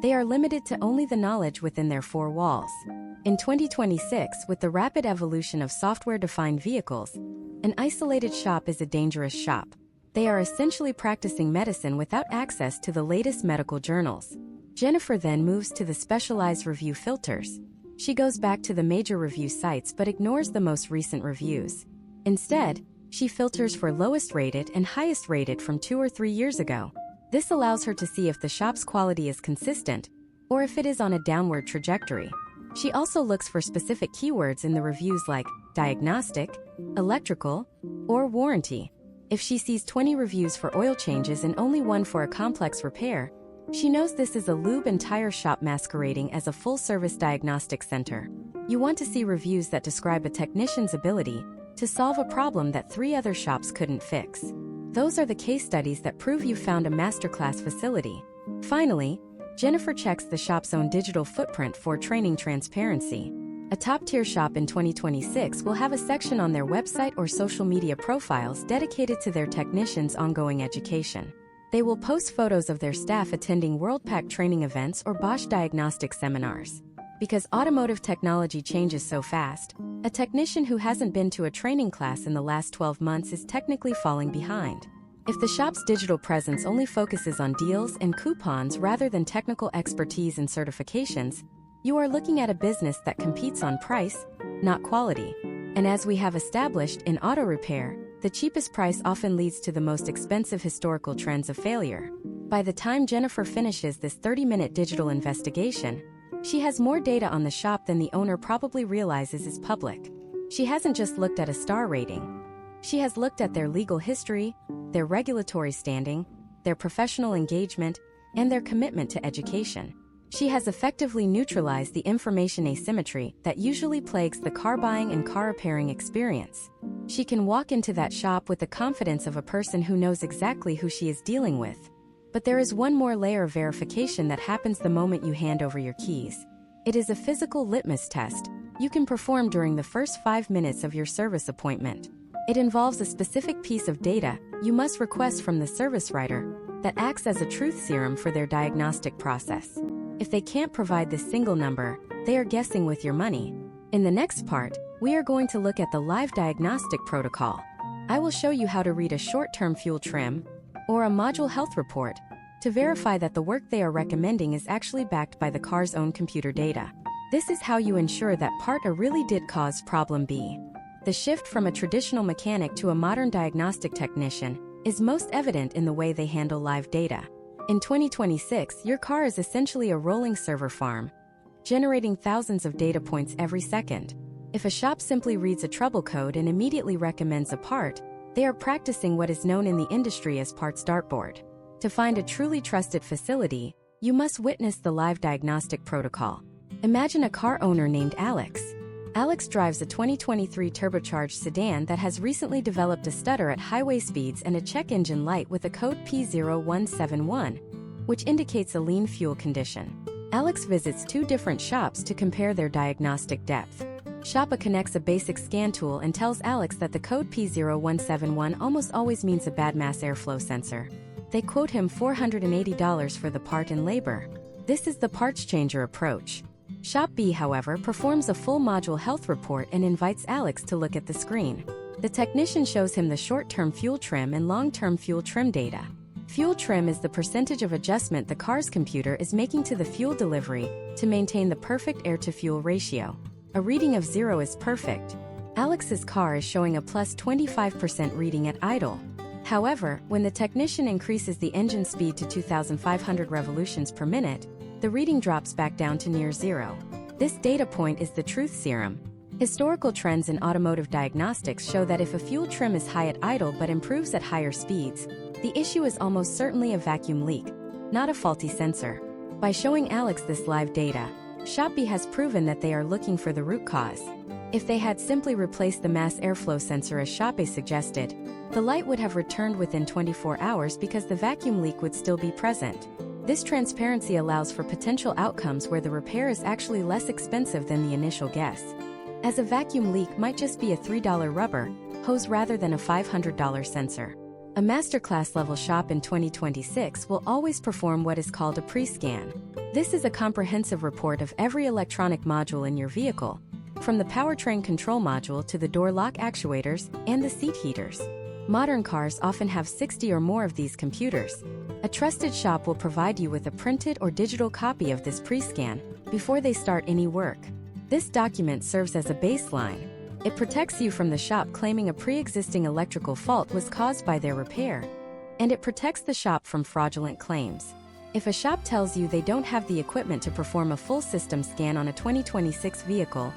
Speaker 1: they are limited to only the knowledge within their four walls. In 2026, with the rapid evolution of software-defined vehicles, an isolated shop is a dangerous shop. They are essentially practicing medicine without access to the latest medical journals. Jennifer then moves to the specialized review filters. She goes back to the major review sites but ignores the most recent reviews. Instead, she filters for lowest rated and highest rated from 2 or 3 years ago. This allows her to see if the shop's quality is consistent or if it is on a downward trajectory. She also looks for specific keywords in the reviews like diagnostic, electrical, or warranty. If she sees 20 reviews for oil changes and only one for a complex repair, she knows this is a lube and tire shop masquerading as a full-service diagnostic center. You want to see reviews that describe a technician's ability to solve a problem that 3 other shops couldn't fix. Those are the case studies that prove you found a masterclass facility. Finally, Jennifer checks the shop's own digital footprint for training transparency. A top-tier shop in 2026 will have a section on their website or social media profiles dedicated to their technicians' ongoing education. They will post photos of their staff attending WorldPAC training events or Bosch diagnostic seminars. Because automotive technology changes so fast, a technician who hasn't been to a training class in the last 12 months is technically falling behind. If the shop's digital presence only focuses on deals and coupons rather than technical expertise and certifications, you are looking at a business that competes on price, not quality. And as we have established in auto repair, the cheapest price often leads to the most expensive historical trends of failure. By the time Jennifer finishes this 30-minute digital investigation, she has more data on the shop than the owner probably realizes is public. She hasn't just looked at a star rating. She has looked at their legal history, their regulatory standing, their professional engagement, and their commitment to education. She has effectively neutralized the information asymmetry that usually plagues the car buying and car repairing experience. She can walk into that shop with the confidence of a person who knows exactly who she is dealing with. But there is one more layer of verification that happens the moment you hand over your keys. It is a physical litmus test you can perform during the first 5 minutes of your service appointment. It involves a specific piece of data you must request from the service writer that acts as a truth serum for their diagnostic process. If they can't provide this single number, they are guessing with your money. In the next part, we are going to look at the live diagnostic protocol. I will show you how to read a short-term fuel trim or a module health report to verify that the work they are recommending is actually backed by the car's own computer data. This is how you ensure that part A really did cause problem B. The shift from a traditional mechanic to a modern diagnostic technician is most evident in the way they handle live data. In 2026, your car is essentially a rolling server farm. generating thousands of data points every second. If a shop simply reads a trouble code and immediately recommends a part, they are practicing what is known in the industry as parts dartboard. To find a truly trusted facility, you must witness the live diagnostic protocol. Imagine a car owner named Alex. Alex drives a 2023 turbocharged sedan that has recently developed a stutter at highway speeds and a check engine light with a code P0171, which indicates a lean fuel condition. Alex visits 2 different shops to compare their diagnostic depth. Shop A connects a basic scan tool and tells Alex that the code P0171 almost always means a bad mass airflow sensor. They quote him $480 for the part and labor. This is the parts changer approach. Shop B, however, performs a full module health report and invites Alex to look at the screen. The technician shows him the short-term fuel trim and long-term fuel trim data. Fuel trim is the percentage of adjustment the car's computer is making to the fuel delivery to maintain the perfect air-to-fuel ratio. A reading of 0 is perfect. Alex's car is showing a plus 25% reading at idle. However, when the technician increases the engine speed to 2,500 revolutions per minute, the reading drops back down to near 0. This data point is the truth serum. Historical trends in automotive diagnostics show that if a fuel trim is high at idle but improves at higher speeds, the issue is almost certainly a vacuum leak, not a faulty sensor. By showing Alex this live data, Shop B has proven that they are looking for the root cause. If they had simply replaced the mass airflow sensor as Shop A suggested, the light would have returned within 24 hours because the vacuum leak would still be present. This transparency allows for potential outcomes where the repair is actually less expensive than the initial guess, as a vacuum leak might just be a $3 rubber hose rather than a $500 sensor. A masterclass level shop in 2026 will always perform what is called a pre-scan. This is a comprehensive report of every electronic module in your vehicle, from the powertrain control module to the door lock actuators and the seat heaters. Modern cars often have 60 or more of these computers. A trusted shop will provide you with a printed or digital copy of this pre-scan before they start any work. This document serves as a baseline. It protects you from the shop claiming a pre-existing electrical fault was caused by their repair, and it protects the shop from fraudulent claims. If a shop tells you they don't have the equipment to perform a full system scan on a 2026 vehicle,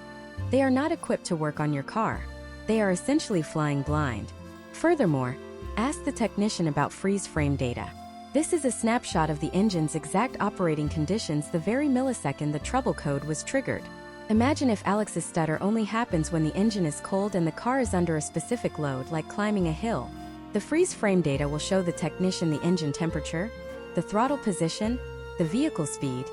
Speaker 1: they are not equipped to work on your car. They are essentially flying blind. Furthermore, ask the technician about freeze frame data. This is a snapshot of the engine's exact operating conditions the very millisecond the trouble code was triggered. Imagine if Alex's stutter only happens when the engine is cold and the car is under a specific load, like climbing a hill. The freeze frame data will show the technician the engine temperature, the throttle position, the vehicle speed,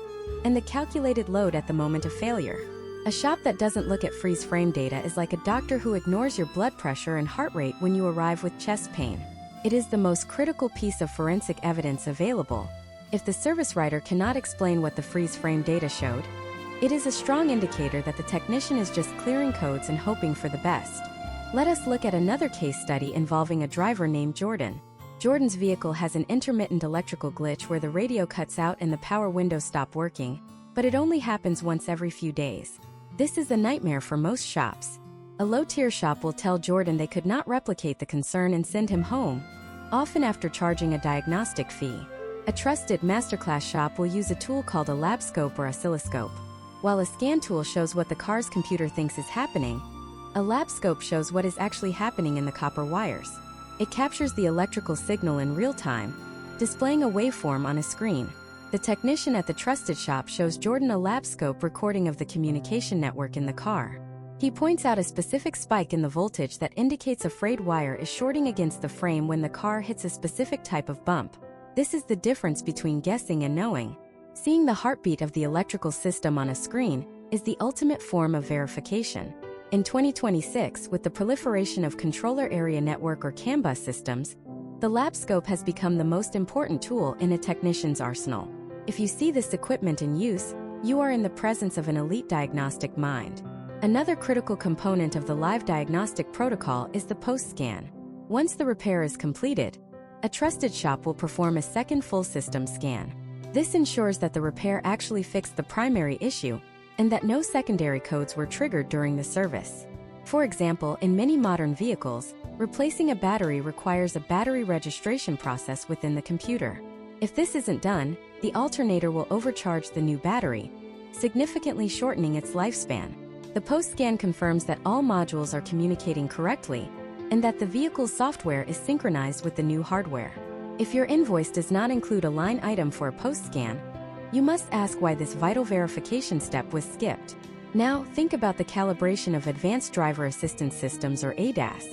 Speaker 1: and the calculated load at the moment of failure. A shop that doesn't look at freeze frame data is like a doctor who ignores your blood pressure and heart rate when you arrive with chest pain. It is the most critical piece of forensic evidence available. If the service writer cannot explain what the freeze frame data showed, it is a strong indicator that the technician is just clearing codes and hoping for the best. Let us look at another case study involving a driver named Jordan. Jordan's vehicle has an intermittent electrical glitch where the radio cuts out and the power windows stop working, but it only happens once every few days. This is a nightmare for most shops. A low-tier shop will tell Jordan they could not replicate the concern and send him home, often after charging a diagnostic fee. A trusted masterclass shop will use a tool called a lab scope or oscilloscope. While a scan tool shows what the car's computer thinks is happening, a lab scope shows what is actually happening in the copper wires. It captures the electrical signal in real time, displaying a waveform on a screen. The technician at the trusted shop shows Jordan a lab scope recording of the communication network in the car. He points out a specific spike in the voltage that indicates a frayed wire is shorting against the frame when the car hits a specific type of bump. This is the difference between guessing and knowing. Seeing the heartbeat of the electrical system on a screen is the ultimate form of verification. In 2026, with the proliferation of controller area network or CAN bus systems, the lab scope has become the most important tool in a technician's arsenal. If you see this equipment in use, you are in the presence of an elite diagnostic mind. Another critical component of the live diagnostic protocol is the post-scan. Once the repair is completed, a trusted shop will perform a second full system scan. This ensures that the repair actually fixed the primary issue and that no secondary codes were triggered during the service. For example, in many modern vehicles, replacing a battery requires a battery registration process within the computer. If this isn't done, the alternator will overcharge the new battery, significantly shortening its lifespan. The post-scan confirms that all modules are communicating correctly and that the vehicle's software is synchronized with the new hardware. If your invoice does not include a line item for a post-scan, you must ask why this vital verification step was skipped. Now, think about the calibration of advanced driver assistance systems or ADAS.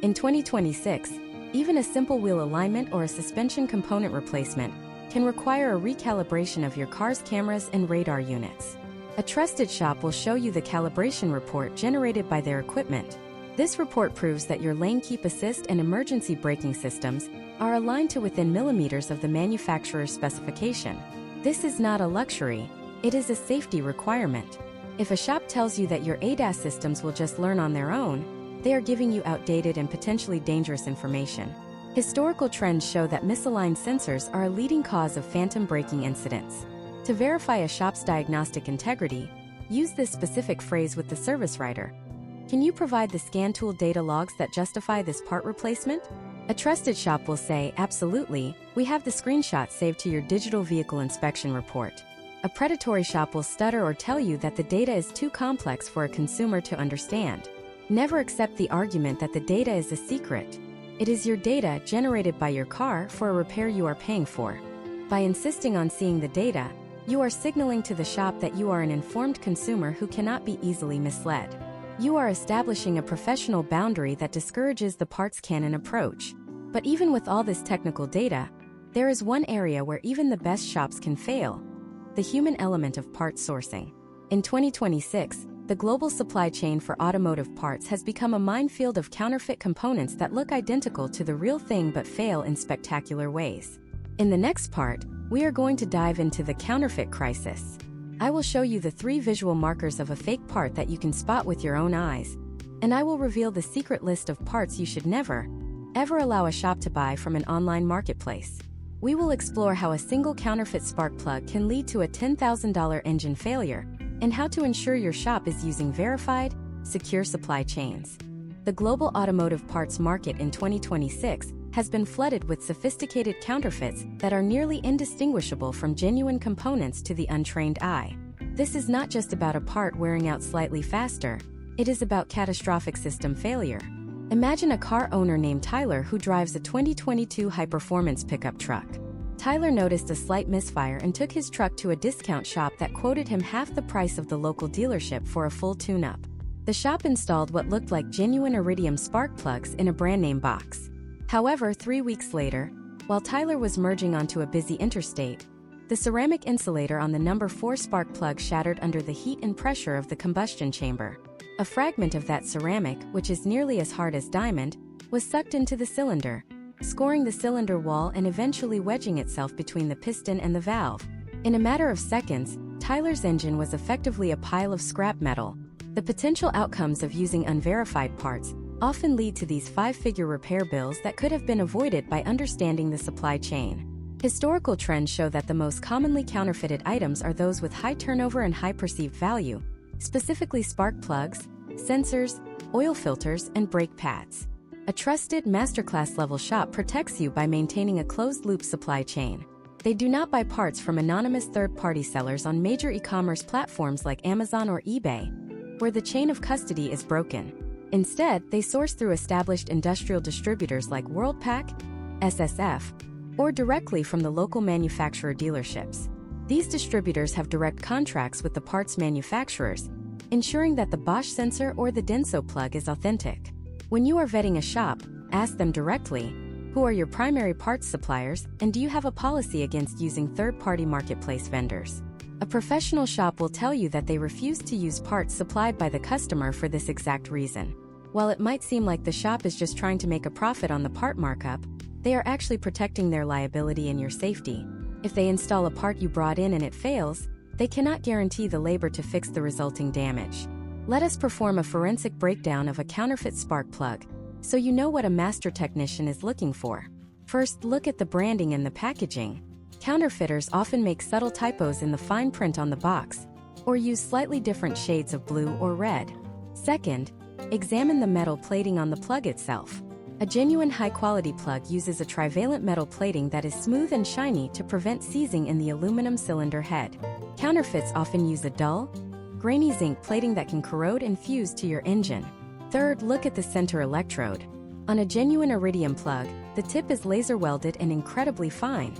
Speaker 1: In 2026, even a simple wheel alignment or a suspension component replacement can require a recalibration of your car's cameras and radar units. A trusted shop will show you the calibration report generated by their equipment. This report proves that your lane keep assist and emergency braking systems are aligned to within millimeters of the manufacturer's specification. This is not a luxury, it is a safety requirement. If a shop tells you that your ADAS systems will just learn on their own, they are giving you outdated and potentially dangerous information. Historical trends show that misaligned sensors are a leading cause of phantom braking incidents. To verify a shop's diagnostic integrity, use this specific phrase with the service writer. Can you provide the scan tool data logs that justify this part replacement? A trusted shop will say, absolutely, we have the screenshot saved to your digital vehicle inspection report. A predatory shop will stutter or tell you that the data is too complex for a consumer to understand. Never accept the argument that the data is a secret. It is your data generated by your car for a repair you are paying for. By insisting on seeing the data, you are signaling to the shop that you are an informed consumer who cannot be easily misled. You are establishing a professional boundary that discourages the parts canon approach. But even with all this technical data, there is one area where even the best shops can fail: the human element of parts sourcing. In 2026, the global supply chain for automotive parts has become a minefield of counterfeit components that look identical to the real thing but fail in spectacular ways. In the next part, we are going to dive into the counterfeit crisis. I will show you the 3 visual markers of a fake part that you can spot with your own eyes, and I will reveal the secret list of parts you should never, ever allow a shop to buy from an online marketplace. We will explore how a single counterfeit spark plug can lead to a $10,000 engine failure, and how to ensure your shop is using verified, secure supply chains. The global automotive parts market in 2026 has been flooded with sophisticated counterfeits that are nearly indistinguishable from genuine components to the untrained eye. This is not just about a part wearing out slightly faster, it is about catastrophic system failure. Imagine a car owner named Tyler who drives a 2022 high-performance pickup truck. Tyler noticed a slight misfire and took his truck to a discount shop that quoted him half the price of the local dealership for a full tune-up. The shop installed what looked like genuine iridium spark plugs in a brand-name box. However, 3 weeks later, while Tyler was merging onto a busy interstate, the ceramic insulator on the number 4 spark plug shattered under the heat and pressure of the combustion chamber. A fragment of that ceramic, which is nearly as hard as diamond, was sucked into the cylinder, scoring the cylinder wall and eventually wedging itself between the piston and the valve. In a matter of seconds, Tyler's engine was effectively a pile of scrap metal. The potential outcomes of using unverified parts often lead to these 5-figure repair bills that could have been avoided by understanding the supply chain. Historical trends show that the most commonly counterfeited items are those with high turnover and high perceived value, specifically spark plugs, sensors, oil filters, and brake pads. A trusted masterclass-level shop protects you by maintaining a closed-loop supply chain. They do not buy parts from anonymous third-party sellers on major e-commerce platforms like Amazon or eBay, where the chain of custody is broken. Instead, they source through established industrial distributors like Worldpac, SSF, or directly from the local manufacturer dealerships. These distributors have direct contracts with the parts manufacturers, ensuring that the Bosch sensor or the Denso plug is authentic. When you are vetting a shop, ask them directly, who are your primary parts suppliers, and do you have a policy against using third-party marketplace vendors? A professional shop will tell you that they refuse to use parts supplied by the customer for this exact reason. While it might seem like the shop is just trying to make a profit on the part markup, they are actually protecting their liability and your safety. If they install a part you brought in and it fails, they cannot guarantee the labor to fix the resulting damage. Let us perform a forensic breakdown of a counterfeit spark plug, so you know what a master technician is looking for. First, look at the branding and the packaging. Counterfeiters often make subtle typos in the fine print on the box, or use slightly different shades of blue or red. Second, examine the metal plating on the plug itself. A genuine high-quality plug uses a trivalent metal plating that is smooth and shiny to prevent seizing in the aluminum cylinder head. Counterfeits often use a dull, grainy zinc plating that can corrode and fuse to your engine. Third, look at the center electrode. On a genuine iridium plug, the tip is laser welded and incredibly fine,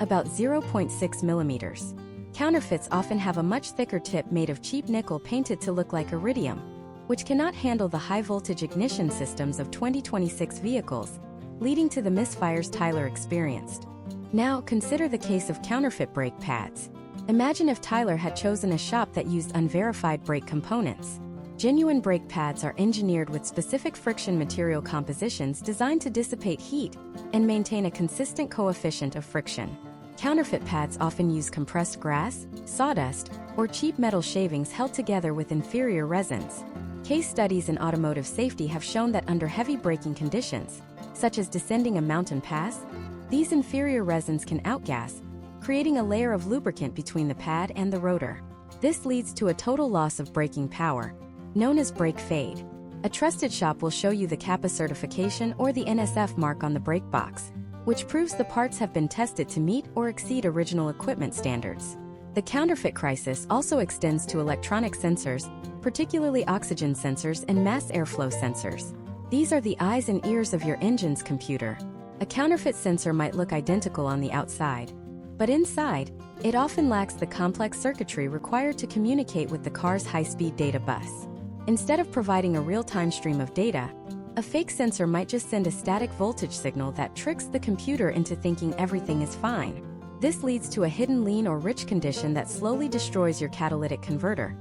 Speaker 1: about 0.6 millimeters. Counterfeits often have a much thicker tip made of cheap nickel painted to look like iridium, which cannot handle the high-voltage ignition systems of 2026 vehicles, leading to the misfires Tyler experienced. Now, consider the case of counterfeit brake pads. Imagine if Tyler had chosen a shop that used unverified brake components. Genuine brake pads are engineered with specific friction material compositions designed to dissipate heat and maintain a consistent coefficient of friction. Counterfeit pads often use compressed grass, sawdust, or cheap metal shavings held together with inferior resins. Case studies in automotive safety have shown that under heavy braking conditions, such as descending a mountain pass, these inferior resins can outgas, creating a layer of lubricant between the pad and the rotor. This leads to a total loss of braking power, known as brake fade. A trusted shop will show you the CAPA certification or the NSF mark on the brake box, which proves the parts have been tested to meet or exceed original equipment standards. The counterfeit crisis also extends to electronic sensors, particularly oxygen sensors and mass airflow sensors. These are the eyes and ears of your engine's computer. A counterfeit sensor might look identical on the outside, but inside, it often lacks the complex circuitry required to communicate with the car's high-speed data bus. Instead of providing a real-time stream of data, a fake sensor might just send a static voltage signal that tricks the computer into thinking everything is fine. This leads to a hidden lean or rich condition that slowly destroys your catalytic converter,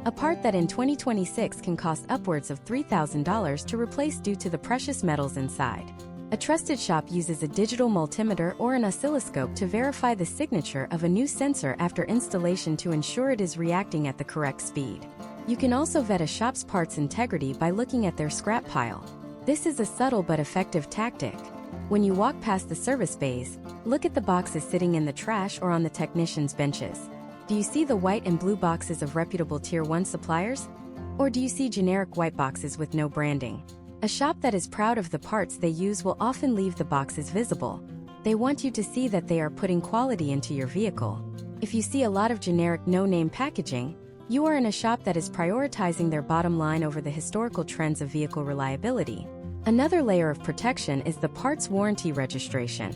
Speaker 1: a part that in 2026 can cost upwards of $3,000 to replace due to the precious metals inside. A trusted shop uses a digital multimeter or an oscilloscope to verify the signature of a new sensor after installation to ensure it is reacting at the correct speed. You can also vet a shop's parts integrity by looking at their scrap pile. This is a subtle but effective tactic. When you walk past the service bays, look at the boxes sitting in the trash or on the technicians' benches. Do you see the white and blue boxes of reputable Tier 1 suppliers? Or do you see generic white boxes with no branding? A shop that is proud of the parts they use will often leave the boxes visible. They want you to see that they are putting quality into your vehicle. If you see a lot of generic no-name packaging, you are in a shop that is prioritizing their bottom line over the historical trends of vehicle reliability. Another layer of protection is the parts warranty registration.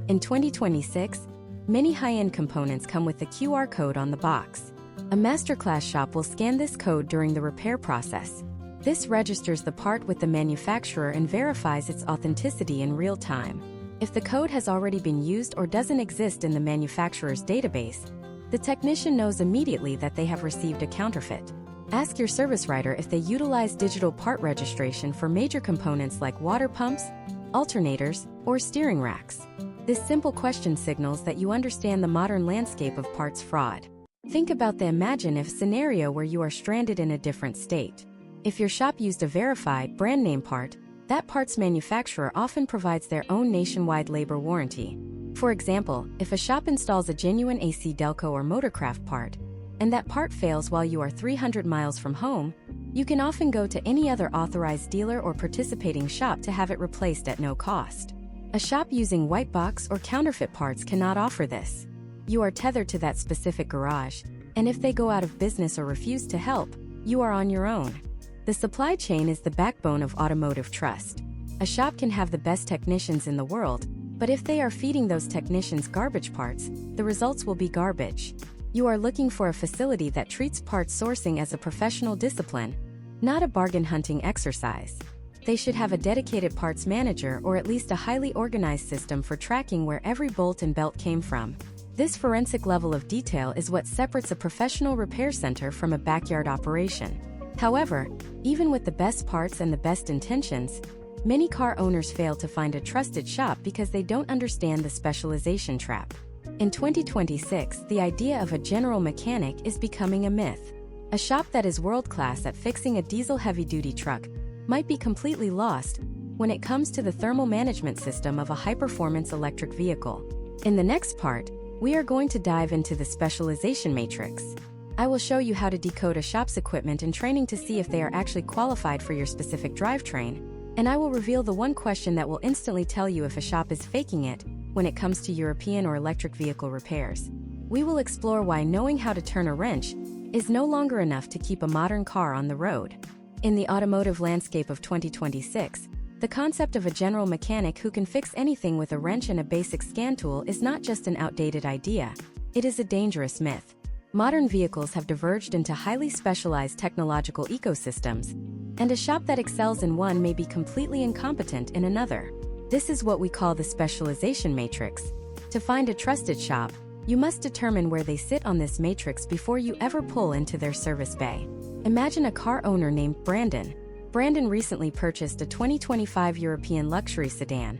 Speaker 1: In 2026, many high-end components come with the QR code on the box. A masterclass shop will scan this code during the repair process. This registers the part with the manufacturer and verifies its authenticity in real time. If the code has already been used or doesn't exist in the manufacturer's database, the technician knows immediately that they have received a counterfeit. Ask your service writer if they utilize digital part registration for major components like water pumps, alternators, or steering racks. This simple question signals that you understand the modern landscape of parts fraud. Think about the imagine-if scenario where you are stranded in a different state. If your shop used a verified, brand-name part, that part's manufacturer often provides their own nationwide labor warranty. For example, if a shop installs a genuine AC Delco or Motorcraft part, and that part fails while you are 300 miles from home, you can often go to any other authorized dealer or participating shop to have it replaced at no cost. A shop using white box or counterfeit parts cannot offer this. You are tethered to that specific garage, and if they go out of business or refuse to help, you are on your own. The supply chain is the backbone of automotive trust. A shop can have the best technicians in the world, but if they are feeding those technicians garbage parts, the results will be garbage. You are looking for a facility that treats parts sourcing as a professional discipline, not a bargain hunting exercise. They should have a dedicated parts manager or at least a highly organized system for tracking where every bolt and belt came from. This forensic level of detail is what separates a professional repair center from a backyard operation. However, even with the best parts and the best intentions, many car owners fail to find a trusted shop because they don't understand the specialization trap. In 2026, the idea of a general mechanic is becoming a myth. A shop that is world-class at fixing a diesel heavy-duty truck might be completely lost when it comes to the thermal management system of a high-performance electric vehicle. In the next part, we are going to dive into the specialization matrix. I will show you how to decode a shop's equipment and training to see if they are actually qualified for your specific drivetrain, And I will reveal the one question that will instantly tell you if a shop is faking it when it comes to European or electric vehicle repairs. We will explore why knowing how to turn a wrench is no longer enough to keep a modern car on the road. In the automotive landscape of 2026, the concept of a general mechanic who can fix anything with a wrench and a basic scan tool is not just an outdated idea, it is a dangerous myth. Modern vehicles have diverged into highly specialized technological ecosystems, and a shop that excels in one may be completely incompetent in another. This is what we call the specialization matrix. To find a trusted shop, you must determine where they sit on this matrix before you ever pull into their service bay. Imagine a car owner named Brandon. Brandon recently purchased a 2025 European luxury sedan,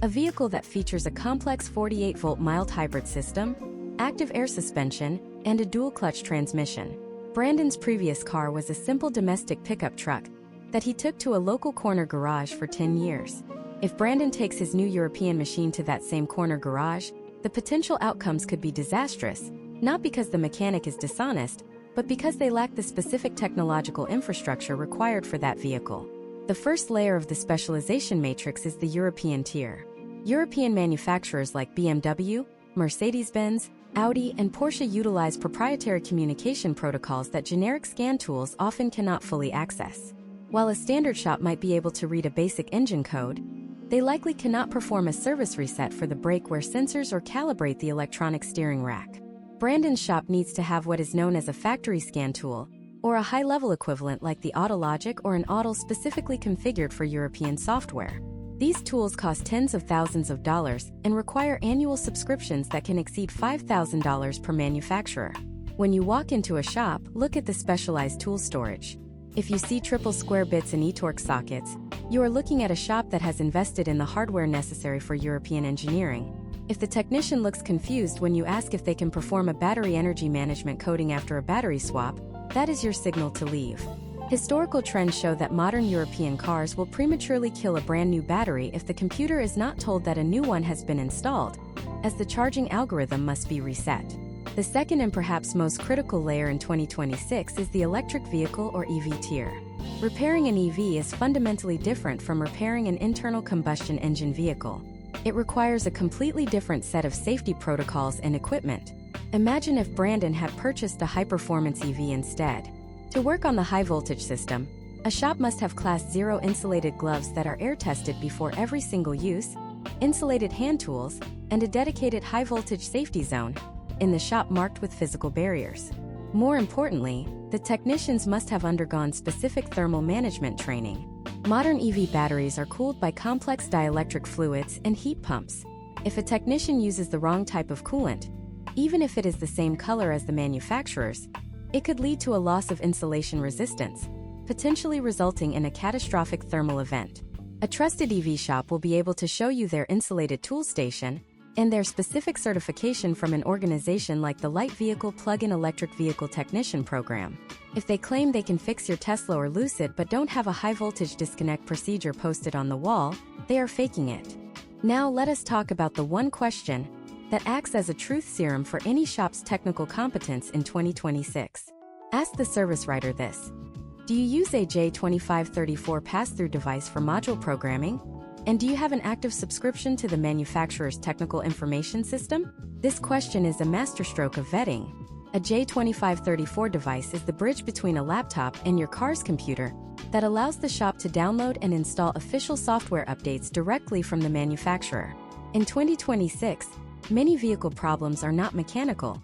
Speaker 1: a vehicle that features a complex 48-volt mild hybrid system, active air suspension, and a dual-clutch transmission. Brandon's previous car was a simple domestic pickup truck that he took to a local corner garage for 10 years. If Brandon takes his new European machine to that same corner garage, the potential outcomes could be disastrous, not because the mechanic is dishonest, but because they lack the specific technological infrastructure required for that vehicle. The first layer of the specialization matrix is the European tier. European manufacturers like BMW, Mercedes-Benz, Audi, and Porsche utilize proprietary communication protocols that generic scan tools often cannot fully access. While a standard shop might be able to read a basic engine code, they likely cannot perform a service reset for the brake-wear sensors or calibrate the electronic steering rack. Brandon's shop needs to have what is known as a factory scan tool, or a high-level equivalent like the AutoLogic or an AutoL specifically configured for European software. These tools cost tens of thousands of dollars and require annual subscriptions that can exceed $5,000 per manufacturer. When you walk into a shop, look at the specialized tool storage. If you see triple square bits and eTorque sockets, you are looking at a shop that has invested in the hardware necessary for European engineering. If the technician looks confused when you ask if they can perform a battery energy management coding after a battery swap, that is your signal to leave. Historical trends show that modern European cars will prematurely kill a brand new battery if the computer is not told that a new one has been installed, as the charging algorithm must be reset. The second and perhaps most critical layer in 2026 is the electric vehicle or EV tier. Repairing an EV is fundamentally different from repairing an internal combustion engine vehicle. It requires a completely different set of safety protocols and equipment. Imagine if Brandon had purchased a high-performance EV instead. To work on the high-voltage system, a shop must have Class 0 insulated gloves that are air-tested before every single use, insulated hand tools, and a dedicated high-voltage safety zone in the shop marked with physical barriers. More importantly, the technicians must have undergone specific thermal management training. Modern EV batteries are cooled by complex dielectric fluids and heat pumps. If a technician uses the wrong type of coolant, even if it is the same color as the manufacturer's, it could lead to a loss of insulation resistance, potentially resulting in a catastrophic thermal event. A trusted EV shop will be able to show you their insulated tool station and their specific certification from an organization like the Light Vehicle Plug-in Electric Vehicle Technician Program. If they claim they can fix your Tesla or Lucid but don't have a high-voltage disconnect procedure posted on the wall, they are faking it. Now let us talk about the one question that acts as a truth serum for any shop's technical competence in 2026. Ask the service writer this. Do you use a J2534 pass-through device for module programming? And do you have an active subscription to the manufacturer's technical information system? This question is a masterstroke of vetting. A J2534 device is the bridge between a laptop and your car's computer that allows the shop to download and install official software updates directly from the manufacturer. In 2026, many vehicle problems are not mechanical.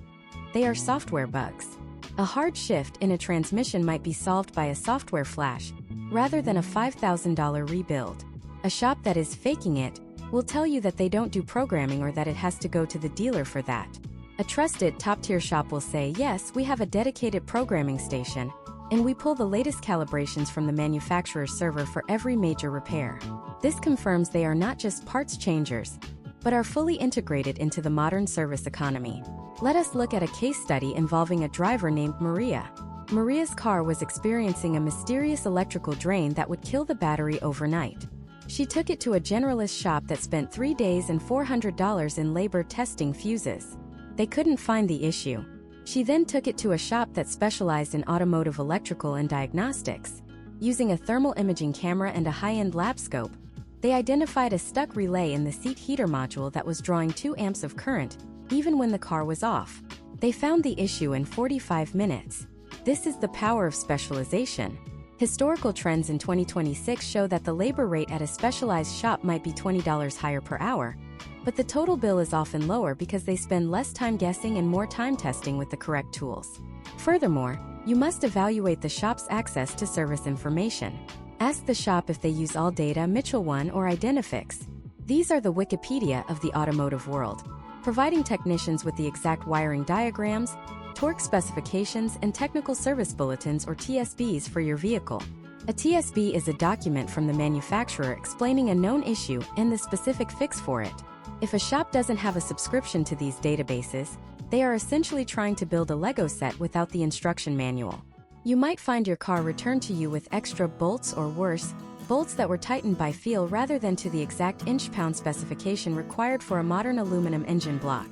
Speaker 1: They are software bugs. A hard shift in a transmission might be solved by a software flash, rather than a $5,000 rebuild. A shop that is faking it will tell you that they don't do programming or that it has to go to the dealer for that. A trusted, top-tier shop will say, yes, we have a dedicated programming station, and we pull the latest calibrations from the manufacturer's server for every major repair. This confirms they are not just parts changers, but are fully integrated into the modern service economy. Let us look at a case study involving a driver named Maria. Maria's car was experiencing a mysterious electrical drain that would kill the battery overnight. She took it to a generalist shop that spent 3 days and $400 in labor testing fuses. They couldn't find the issue. She then took it to a shop that specialized in automotive electrical and diagnostics. Using a thermal imaging camera and a high-end lab scope, they identified a stuck relay in the seat heater module that was drawing 2 amps of current, even when the car was off. They found the issue in 45 minutes. This is the power of specialization. Historical trends in 2026 show that the labor rate at a specialized shop might be $20 higher per hour, but the total bill is often lower because they spend less time guessing and more time testing with the correct tools. Furthermore, you must evaluate the shop's access to service information. Ask the shop if they use ALLDATA, Mitchell 1, or Identifix. These are the Wikipedia of the automotive world, providing technicians with the exact wiring diagrams, torque specifications, and technical service bulletins or TSBs for your vehicle. A TSB is a document from the manufacturer explaining a known issue and the specific fix for it. If a shop doesn't have a subscription to these databases, they are essentially trying to build a Lego set without the instruction manual. You might find your car returned to you with extra bolts or worse, bolts that were tightened by feel rather than to the exact inch-pound specification required for a modern aluminum engine block.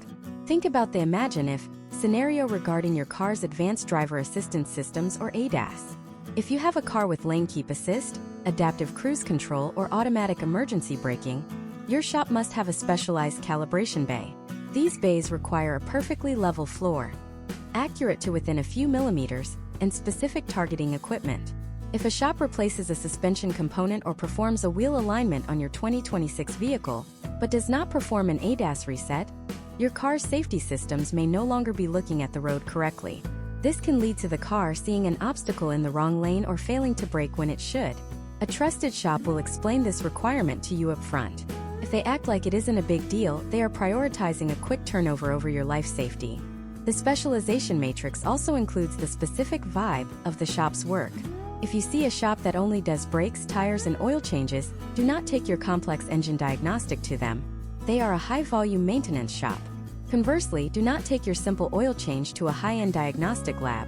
Speaker 1: Think about the imagine if scenario regarding your car's advanced driver assistance systems or ADAS. If you have a car with lane keep assist, adaptive cruise control, or automatic emergency braking, your shop must have a specialized calibration bay. These bays require a perfectly level floor, accurate to within a few millimeters, and specific targeting equipment. If a shop replaces a suspension component or performs a wheel alignment on your 2026 vehicle, but does not perform an ADAS reset, your car's safety systems may no longer be looking at the road correctly. This can lead to the car seeing an obstacle in the wrong lane or failing to brake when it should. A trusted shop will explain this requirement to you up front. If they act like it isn't a big deal, they are prioritizing a quick turnover over your life safety. The specialization matrix also includes the specific vibe of the shop's work. If you see a shop that only does brakes, tires, and oil changes, do not take your complex engine diagnostic to them. They are a high-volume maintenance shop. Conversely, do not take your simple oil change to a high-end diagnostic lab.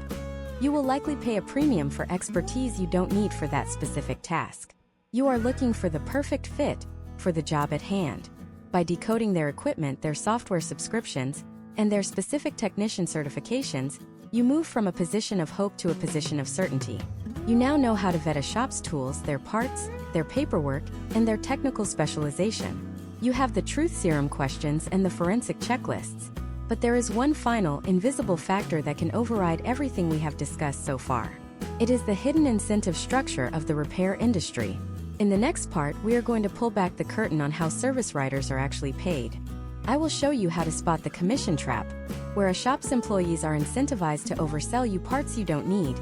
Speaker 1: You will likely pay a premium for expertise you don't need for that specific task. You are looking for the perfect fit for the job at hand. By decoding their equipment, their software subscriptions, and their specific technician certifications, you move from a position of hope to a position of certainty. You now know how to vet a shop's tools, their parts, their paperwork, and their technical specialization. You have the truth serum questions and the forensic checklists. But there is one final, invisible factor that can override everything we have discussed so far. It is the hidden incentive structure of the repair industry. In the next part, we are going to pull back the curtain on how service writers are actually paid. I will show you how to spot the commission trap, where a shop's employees are incentivized to oversell you parts you don't need.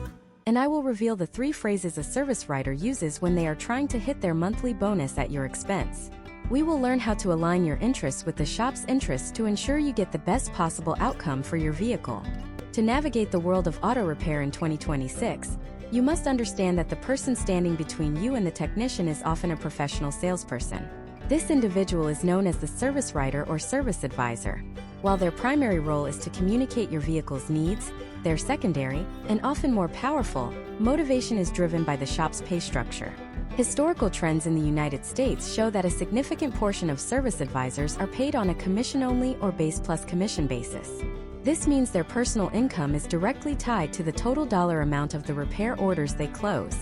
Speaker 1: And I will reveal the 3 phrases a service writer uses when they are trying to hit their monthly bonus at your expense. We will learn how to align your interests with the shop's interests to ensure you get the best possible outcome for your vehicle. To navigate the world of auto repair in 2026, you must understand that the person standing between you and the technician is often a professional salesperson. This individual is known as the service writer or service advisor. While their primary role is to communicate your vehicle's needs, their secondary, and often more powerful, motivation is driven by the shop's pay structure. Historical trends in the United States show that a significant portion of service advisors are paid on a commission-only or base plus commission basis. This means their personal income is directly tied to the total dollar amount of the repair orders they close.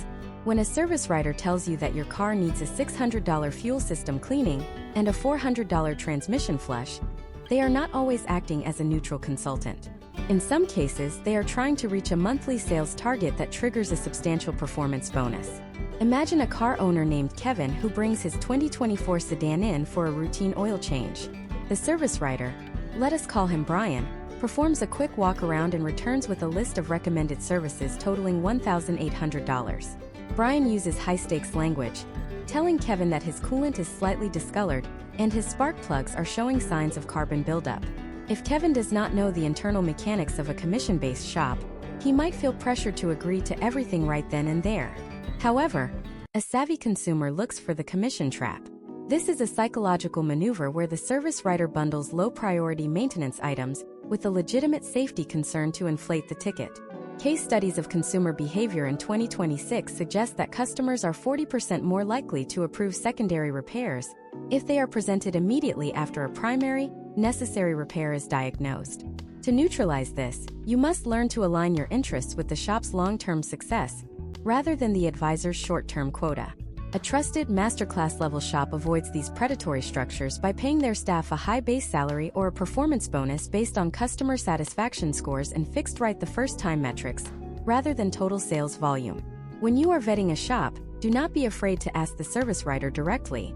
Speaker 1: When a service writer tells you that your car needs a $600 fuel system cleaning and a $400 transmission flush, they are not always acting as a neutral consultant. In some cases, they are trying to reach a monthly sales target that triggers a substantial performance bonus. Imagine a car owner named Kevin who brings his 2024 sedan in for a routine oil change. The service writer, let us call him Brian, performs a quick walk around and returns with a list of recommended services totaling $1,800. Brian uses high-stakes language, telling Kevin that his coolant is slightly discolored and his spark plugs are showing signs of carbon buildup. If Kevin does not know the internal mechanics of a commission-based shop, he might feel pressured to agree to everything right then and there. However, a savvy consumer looks for the commission trap. This is a psychological maneuver where the service writer bundles low-priority maintenance items with a legitimate safety concern to inflate the ticket. Case studies of consumer behavior in 2026 suggest that customers are 40% more likely to approve secondary repairs if they are presented immediately after a primary, necessary repair is diagnosed. To neutralize this, you must learn to align your interests with the shop's long-term success. rather than the advisor's short-term quota. A trusted masterclass-level shop avoids these predatory structures by paying their staff a high base salary or a performance bonus based on customer satisfaction scores and fixed right-the-first-time metrics, rather than total sales volume. When you are vetting a shop, do not be afraid to ask the service writer directly.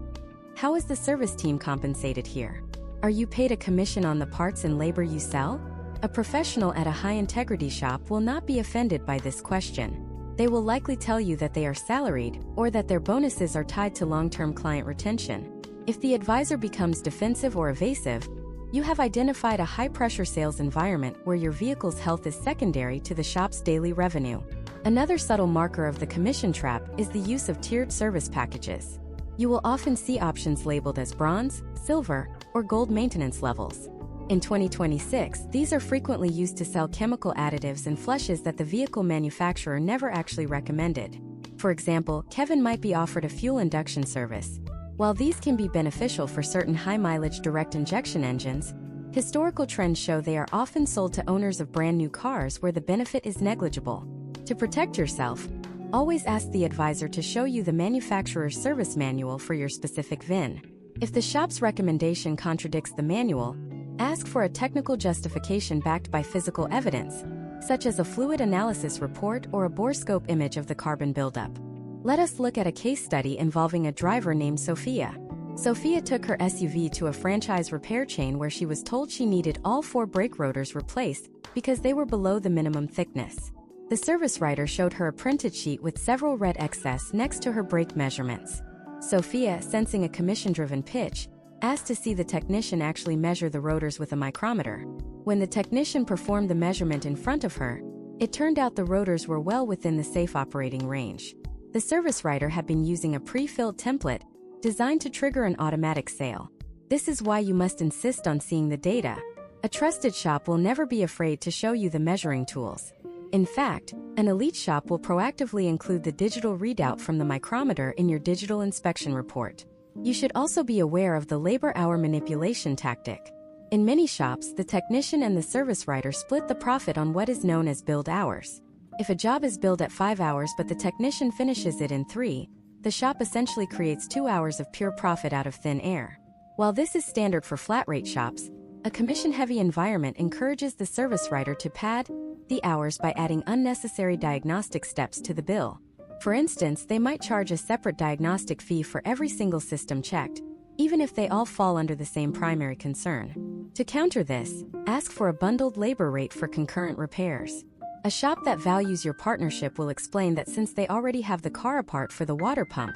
Speaker 1: How is the service team compensated here? Are you paid a commission on the parts and labor you sell? A professional at a high-integrity shop will not be offended by this question. They will likely tell you that they are salaried or that their bonuses are tied to long-term client retention. If the advisor becomes defensive or evasive, you have identified a high-pressure sales environment where your vehicle's health is secondary to the shop's daily revenue. Another subtle marker of the commission trap is the use of tiered service packages. You will often see options labeled as bronze, silver, or gold maintenance levels. In 2026, these are frequently used to sell chemical additives and flushes that the vehicle manufacturer never actually recommended. For example, Kevin might be offered a fuel induction service. While these can be beneficial for certain high-mileage direct injection engines, historical trends show they are often sold to owners of brand-new cars where the benefit is negligible. To protect yourself, always ask the advisor to show you the manufacturer's service manual for your specific VIN. If the shop's recommendation contradicts the manual, ask for a technical justification backed by physical evidence, such as a fluid analysis report or a borescope image of the carbon buildup. Let us look at a case study involving a driver named Sophia. Sophia took her SUV to a franchise repair chain where she was told she needed all 4 brake rotors replaced because they were below the minimum thickness. The service writer showed her a printed sheet with several red excess next to her brake measurements. Sophia, sensing a commission-driven pitch, asked to see the technician actually measure the rotors with a micrometer. When the technician performed the measurement in front of her, it turned out the rotors were well within the safe operating range. The service writer had been using a pre-filled template designed to trigger an automatic sale. This is why you must insist on seeing the data. A trusted shop will never be afraid to show you the measuring tools. In fact, an elite shop will proactively include the digital readout from the micrometer in your digital inspection report. You should also be aware of the labor-hour manipulation tactic. In many shops, the technician and the service writer split the profit on what is known as billed hours. If a job is billed at 5 hours but the technician finishes it in 3, the shop essentially creates 2 hours of pure profit out of thin air. While this is standard for flat-rate shops, a commission-heavy environment encourages the service writer to pad the hours by adding unnecessary diagnostic steps to the bill. For instance, they might charge a separate diagnostic fee for every single system checked, even if they all fall under the same primary concern. To counter this, ask for a bundled labor rate for concurrent repairs. A shop that values your partnership will explain that since they already have the car apart for the water pump,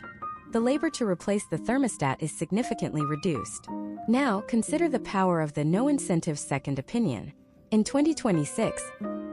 Speaker 1: the labor to replace the thermostat is significantly reduced. Now, consider the power of the no-incentive second opinion. In 2026,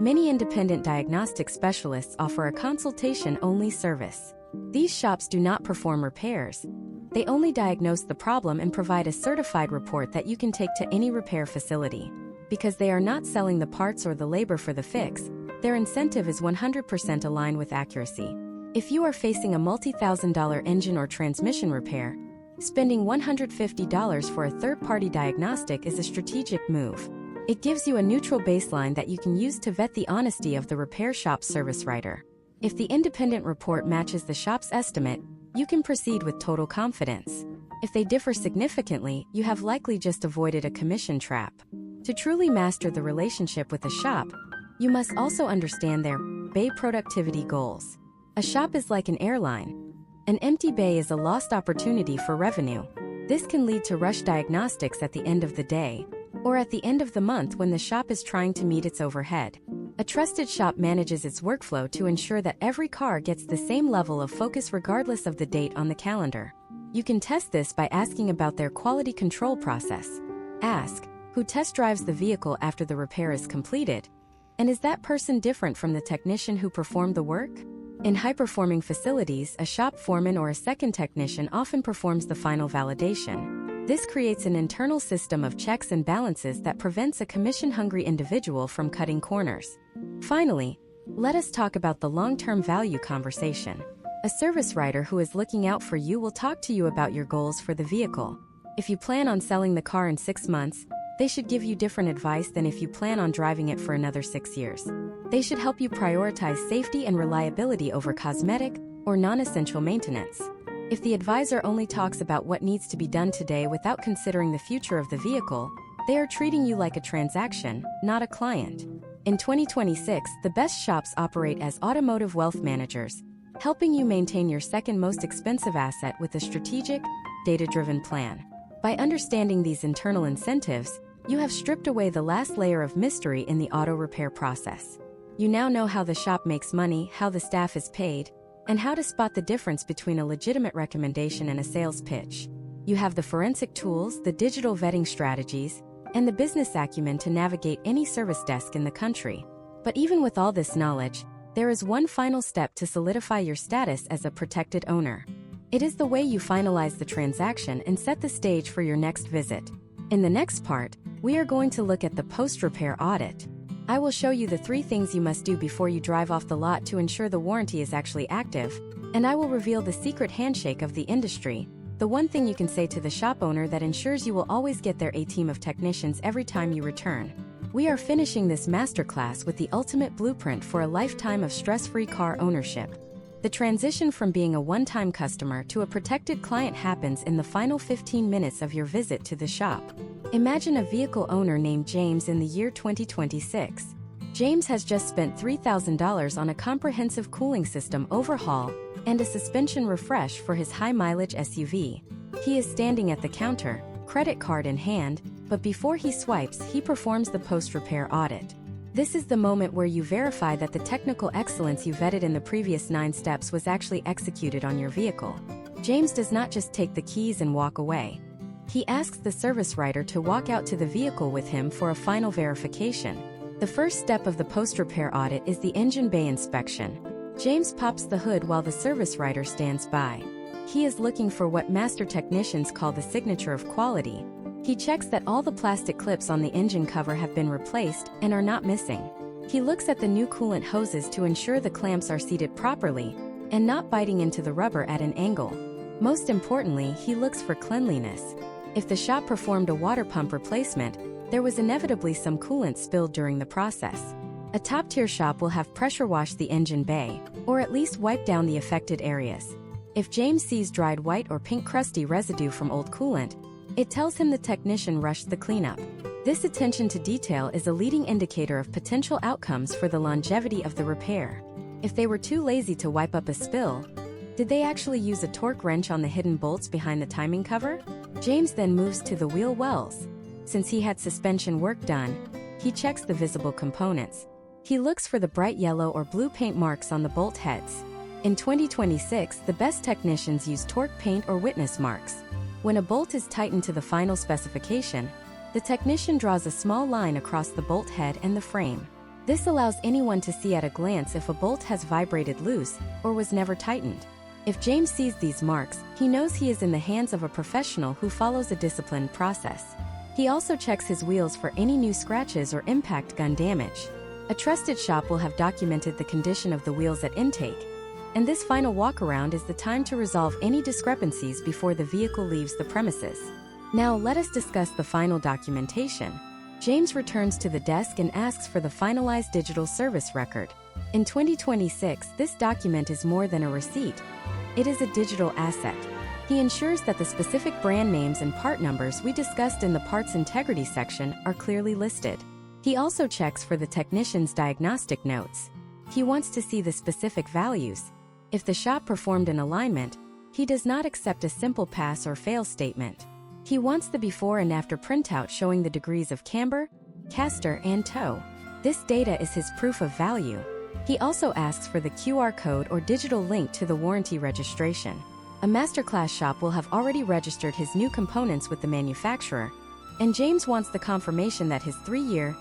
Speaker 1: many independent diagnostic specialists offer a consultation-only service. These shops do not perform repairs. They only diagnose the problem and provide a certified report that you can take to any repair facility. Because they are not selling the parts or the labor for the fix, their incentive is 100% aligned with accuracy. If you are facing a multi-thousand-dollar engine or transmission repair, spending $150 for a third-party diagnostic is a strategic move. It gives you a neutral baseline that you can use to vet the honesty of the repair shop's service writer. If the independent report matches the shop's estimate, you can proceed with total confidence. If they differ significantly, you have likely just avoided a commission trap. To truly master the relationship with a shop, you must also understand their bay productivity goals. A shop is like an airline. An empty bay is a lost opportunity for revenue. This can lead to rush diagnostics at the end of the day, or at the end of the month when the shop is trying to meet its overhead. A trusted shop manages its workflow to ensure that every car gets the same level of focus regardless of the date on the calendar. You can test this by asking about their quality control process. Ask, who test drives the vehicle after the repair is completed? And is that person different from the technician who performed the work? In high-performing facilities, a shop foreman or a second technician often performs the final validation. This creates an internal system of checks and balances that prevents a commission-hungry individual from cutting corners. Finally, let us talk about the long-term value conversation. A service writer who is looking out for you will talk to you about your goals for the vehicle. If you plan on selling the car in 6 months, They should give you different advice than if you plan on driving it for another 6 years. They should help you prioritize safety and reliability over cosmetic or non-essential maintenance. If the advisor only talks about what needs to be done today without considering the future of the vehicle, they are treating you like a transaction, not a client. In 2026, the best shops operate as automotive wealth managers, helping you maintain your second most expensive asset with a strategic, data-driven plan. By understanding these internal incentives, you have stripped away the last layer of mystery in the auto repair process. You now know how the shop makes money, how the staff is paid, and how to spot the difference between a legitimate recommendation and a sales pitch. You have the forensic tools, the digital vetting strategies, and the business acumen to navigate any service desk in the country. But even with all this knowledge, there is one final step to solidify your status as a protected owner. It is the way you finalize the transaction and set the stage for your next visit. In the next part, we are going to look at the post-repair audit. I will show you the 3 things you must do before you drive off the lot to ensure the warranty is actually active, and I will reveal the secret handshake of the industry, the one thing you can say to the shop owner that ensures you will always get their A-team of technicians every time you return. We are finishing this masterclass with the ultimate blueprint for a lifetime of stress-free car ownership. The transition from being a one-time customer to a protected client happens in the final 15 minutes of your visit to the shop. Imagine a vehicle owner named James in the year 2026. James has just spent $3,000 on a comprehensive cooling system overhaul and a suspension refresh for his high-mileage SUV. He is standing at the counter, credit card in hand, but before he swipes, he performs the post-repair audit. This is the moment where you verify that the technical excellence you vetted in the previous 9 steps was actually executed on your vehicle. James does not just take the keys and walk away. He asks the service writer to walk out to the vehicle with him for a final verification. The first step of the post-repair audit is the engine bay inspection. James pops the hood while the service writer stands by. He is looking for what master technicians call the signature of quality. He checks that all the plastic clips on the engine cover have been replaced and are not missing. He looks at the new coolant hoses to ensure the clamps are seated properly and not biting into the rubber at an angle. Most importantly, he looks for cleanliness. If the shop performed a water pump replacement, there was inevitably some coolant spilled during the process. A top-tier shop will have pressure wash the engine bay, or at least wipe down the affected areas. If James sees dried white or pink crusty residue from old coolant, it tells him the technician rushed the cleanup. This attention to detail is a leading indicator of potential outcomes for the longevity of the repair. If they were too lazy to wipe up a spill, did they actually use a torque wrench on the hidden bolts behind the timing cover? James then moves to the wheel wells. Since he had suspension work done, he checks the visible components. He looks for the bright yellow or blue paint marks on the bolt heads. In 2026, the best technicians use torque paint or witness marks. When a bolt is tightened to the final specification, the technician draws a small line across the bolt head and the frame. This allows anyone to see at a glance if a bolt has vibrated loose or was never tightened. If James sees these marks, he knows he is in the hands of a professional who follows a disciplined process. He also checks his wheels for any new scratches or impact gun damage. A trusted shop will have documented the condition of the wheels at intake, and this final walk-around is the time to resolve any discrepancies before the vehicle leaves the premises. Now let us discuss the final documentation. James returns to the desk and asks for the finalized digital service record. In 2026, this document is more than a receipt. It is a digital asset. He ensures that the specific brand names and part numbers we discussed in the parts integrity section are clearly listed. He also checks for the technician's diagnostic notes. He wants to see the specific values. If the shop performed an alignment, he does not accept a simple pass or fail statement. He wants the before and after printout showing the degrees of camber, caster, and toe. This data is his proof of value. He also asks for the QR code or digital link to the warranty registration. A masterclass shop will have already registered his new components with the manufacturer, and James wants the confirmation that his 3-year,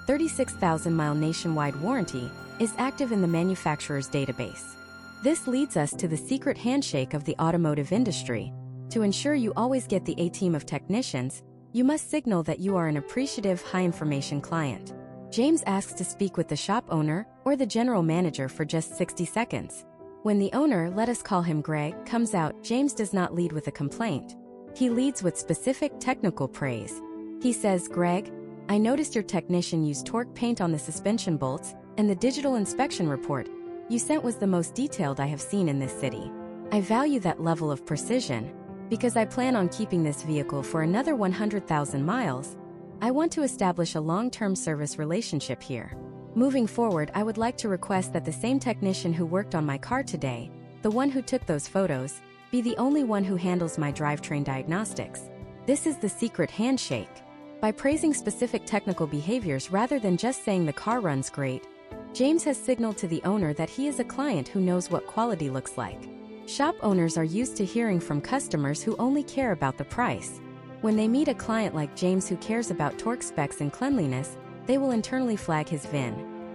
Speaker 1: 36,000-mile nationwide warranty is active in the manufacturer's database. This leads us to the secret handshake of the automotive industry. To ensure you always get the A-team of technicians, you must signal that you are an appreciative, high-information client. James asks to speak with the shop owner or the general manager for just 60 seconds. When the owner, let us call him Greg, comes out, James does not lead with a complaint. He leads with specific technical praise. He says, "Greg, I noticed your technician used torque paint on the suspension bolts, and the digital inspection report you sent was the most detailed I have seen in this city. I value that level of precision. Because I plan on keeping this vehicle for another 100,000 miles, I want to establish a long-term service relationship here. Moving forward, I would like to request that the same technician who worked on my car today, the one who took those photos, be the only one who handles my drivetrain diagnostics." This is the secret handshake. By praising specific technical behaviors rather than just saying the car runs great, James has signaled to the owner that he is a client who knows what quality looks like. Shop owners are used to hearing from customers who only care about the price. When they meet a client like James who cares about torque specs and cleanliness, they will internally flag his VIN.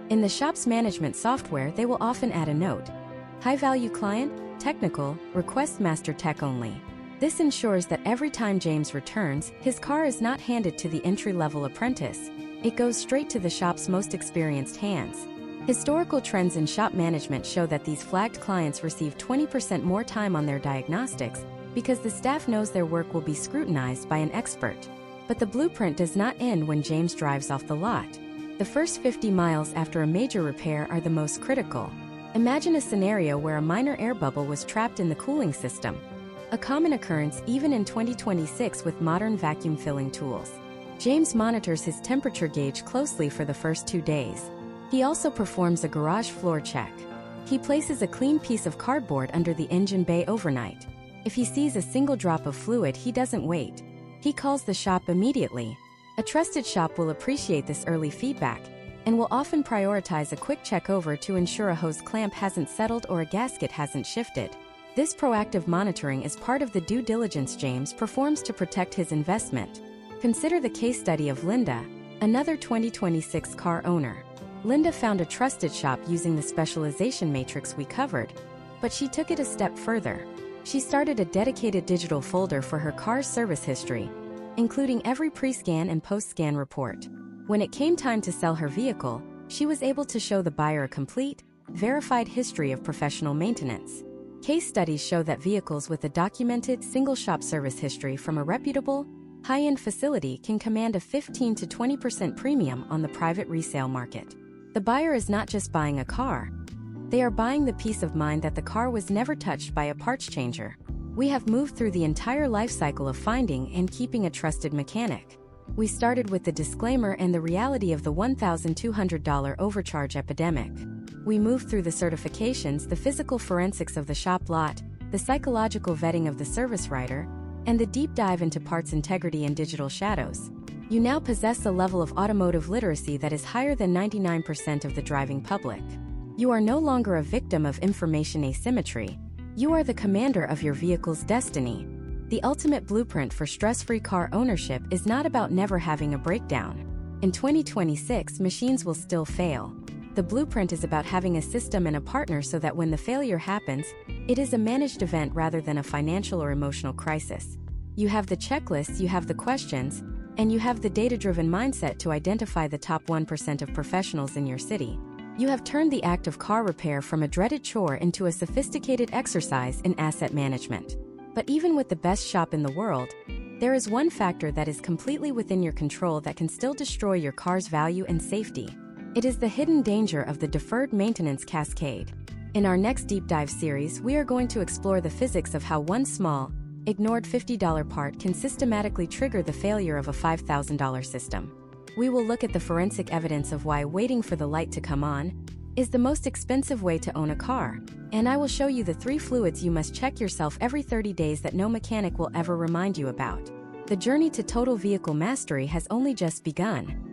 Speaker 1: In the shop's management software, they will often add a note: "High-value client, technical, request master tech only." This ensures that every time James returns, his car is not handed to the entry-level apprentice. It goes straight to the shop's most experienced hands. Historical trends in shop management show that these flagged clients receive 20% more time on their diagnostics because the staff knows their work will be scrutinized by an expert. But the blueprint does not end when James drives off the lot. The first 50 miles after a major repair are the most critical. Imagine a scenario where a minor air bubble was trapped in the cooling system, a common occurrence even in 2026 with modern vacuum filling tools. James monitors his temperature gauge closely for the first 2 days. He also performs a garage floor check. He places a clean piece of cardboard under the engine bay overnight. If he sees a single drop of fluid, he doesn't wait. He calls the shop immediately. A trusted shop will appreciate this early feedback and will often prioritize a quick check over to ensure a hose clamp hasn't settled or a gasket hasn't shifted. This proactive monitoring is part of the due diligence James performs to protect his investment. Consider the case study of Linda, another 2026 car owner. Linda found a trusted shop using the specialization matrix we covered, but she took it a step further. She started a dedicated digital folder for her car's service history, including every pre-scan and post-scan report. When it came time to sell her vehicle, she was able to show the buyer a complete, verified history of professional maintenance. Case studies show that vehicles with a documented single-shop service history from a reputable, high-end facility can command a 15 to 20% premium on the private resale market. The buyer is not just buying a car. They are buying the peace of mind that the car was never touched by a parts changer. We have moved through the entire life cycle of finding and keeping a trusted mechanic. We started with the disclaimer and the reality of the $1,200 overcharge epidemic. We moved through the certifications, the physical forensics of the shop lot, the psychological vetting of the service writer, and the deep dive into parts integrity and digital shadows. You now possess a level of automotive literacy that is higher than 99% of the driving public. You are no longer a victim of information asymmetry. You are the commander of your vehicle's destiny. The ultimate blueprint for stress-free car ownership is not about never having a breakdown. In 2026, machines will still fail. The blueprint is about having a system and a partner so that when the failure happens, it is a managed event rather than a financial or emotional crisis. You have the checklists, you have the questions, and you have the data-driven mindset to identify the top 1% of professionals in your city. You have turned the act of car repair from a dreaded chore into a sophisticated exercise in asset management. But even with the best shop in the world, there is one factor that is completely within your control that can still destroy your car's value and safety. It is the hidden danger of the deferred maintenance cascade. In our next deep dive series, we are going to explore the physics of how one small, ignored $50 part can systematically trigger the failure of a $5,000 system. We will look at the forensic evidence of why waiting for the light to come on is the most expensive way to own a car, and I will show you the 3 fluids you must check yourself every 30 days that no mechanic will ever remind you about. The journey to total vehicle mastery has only just begun.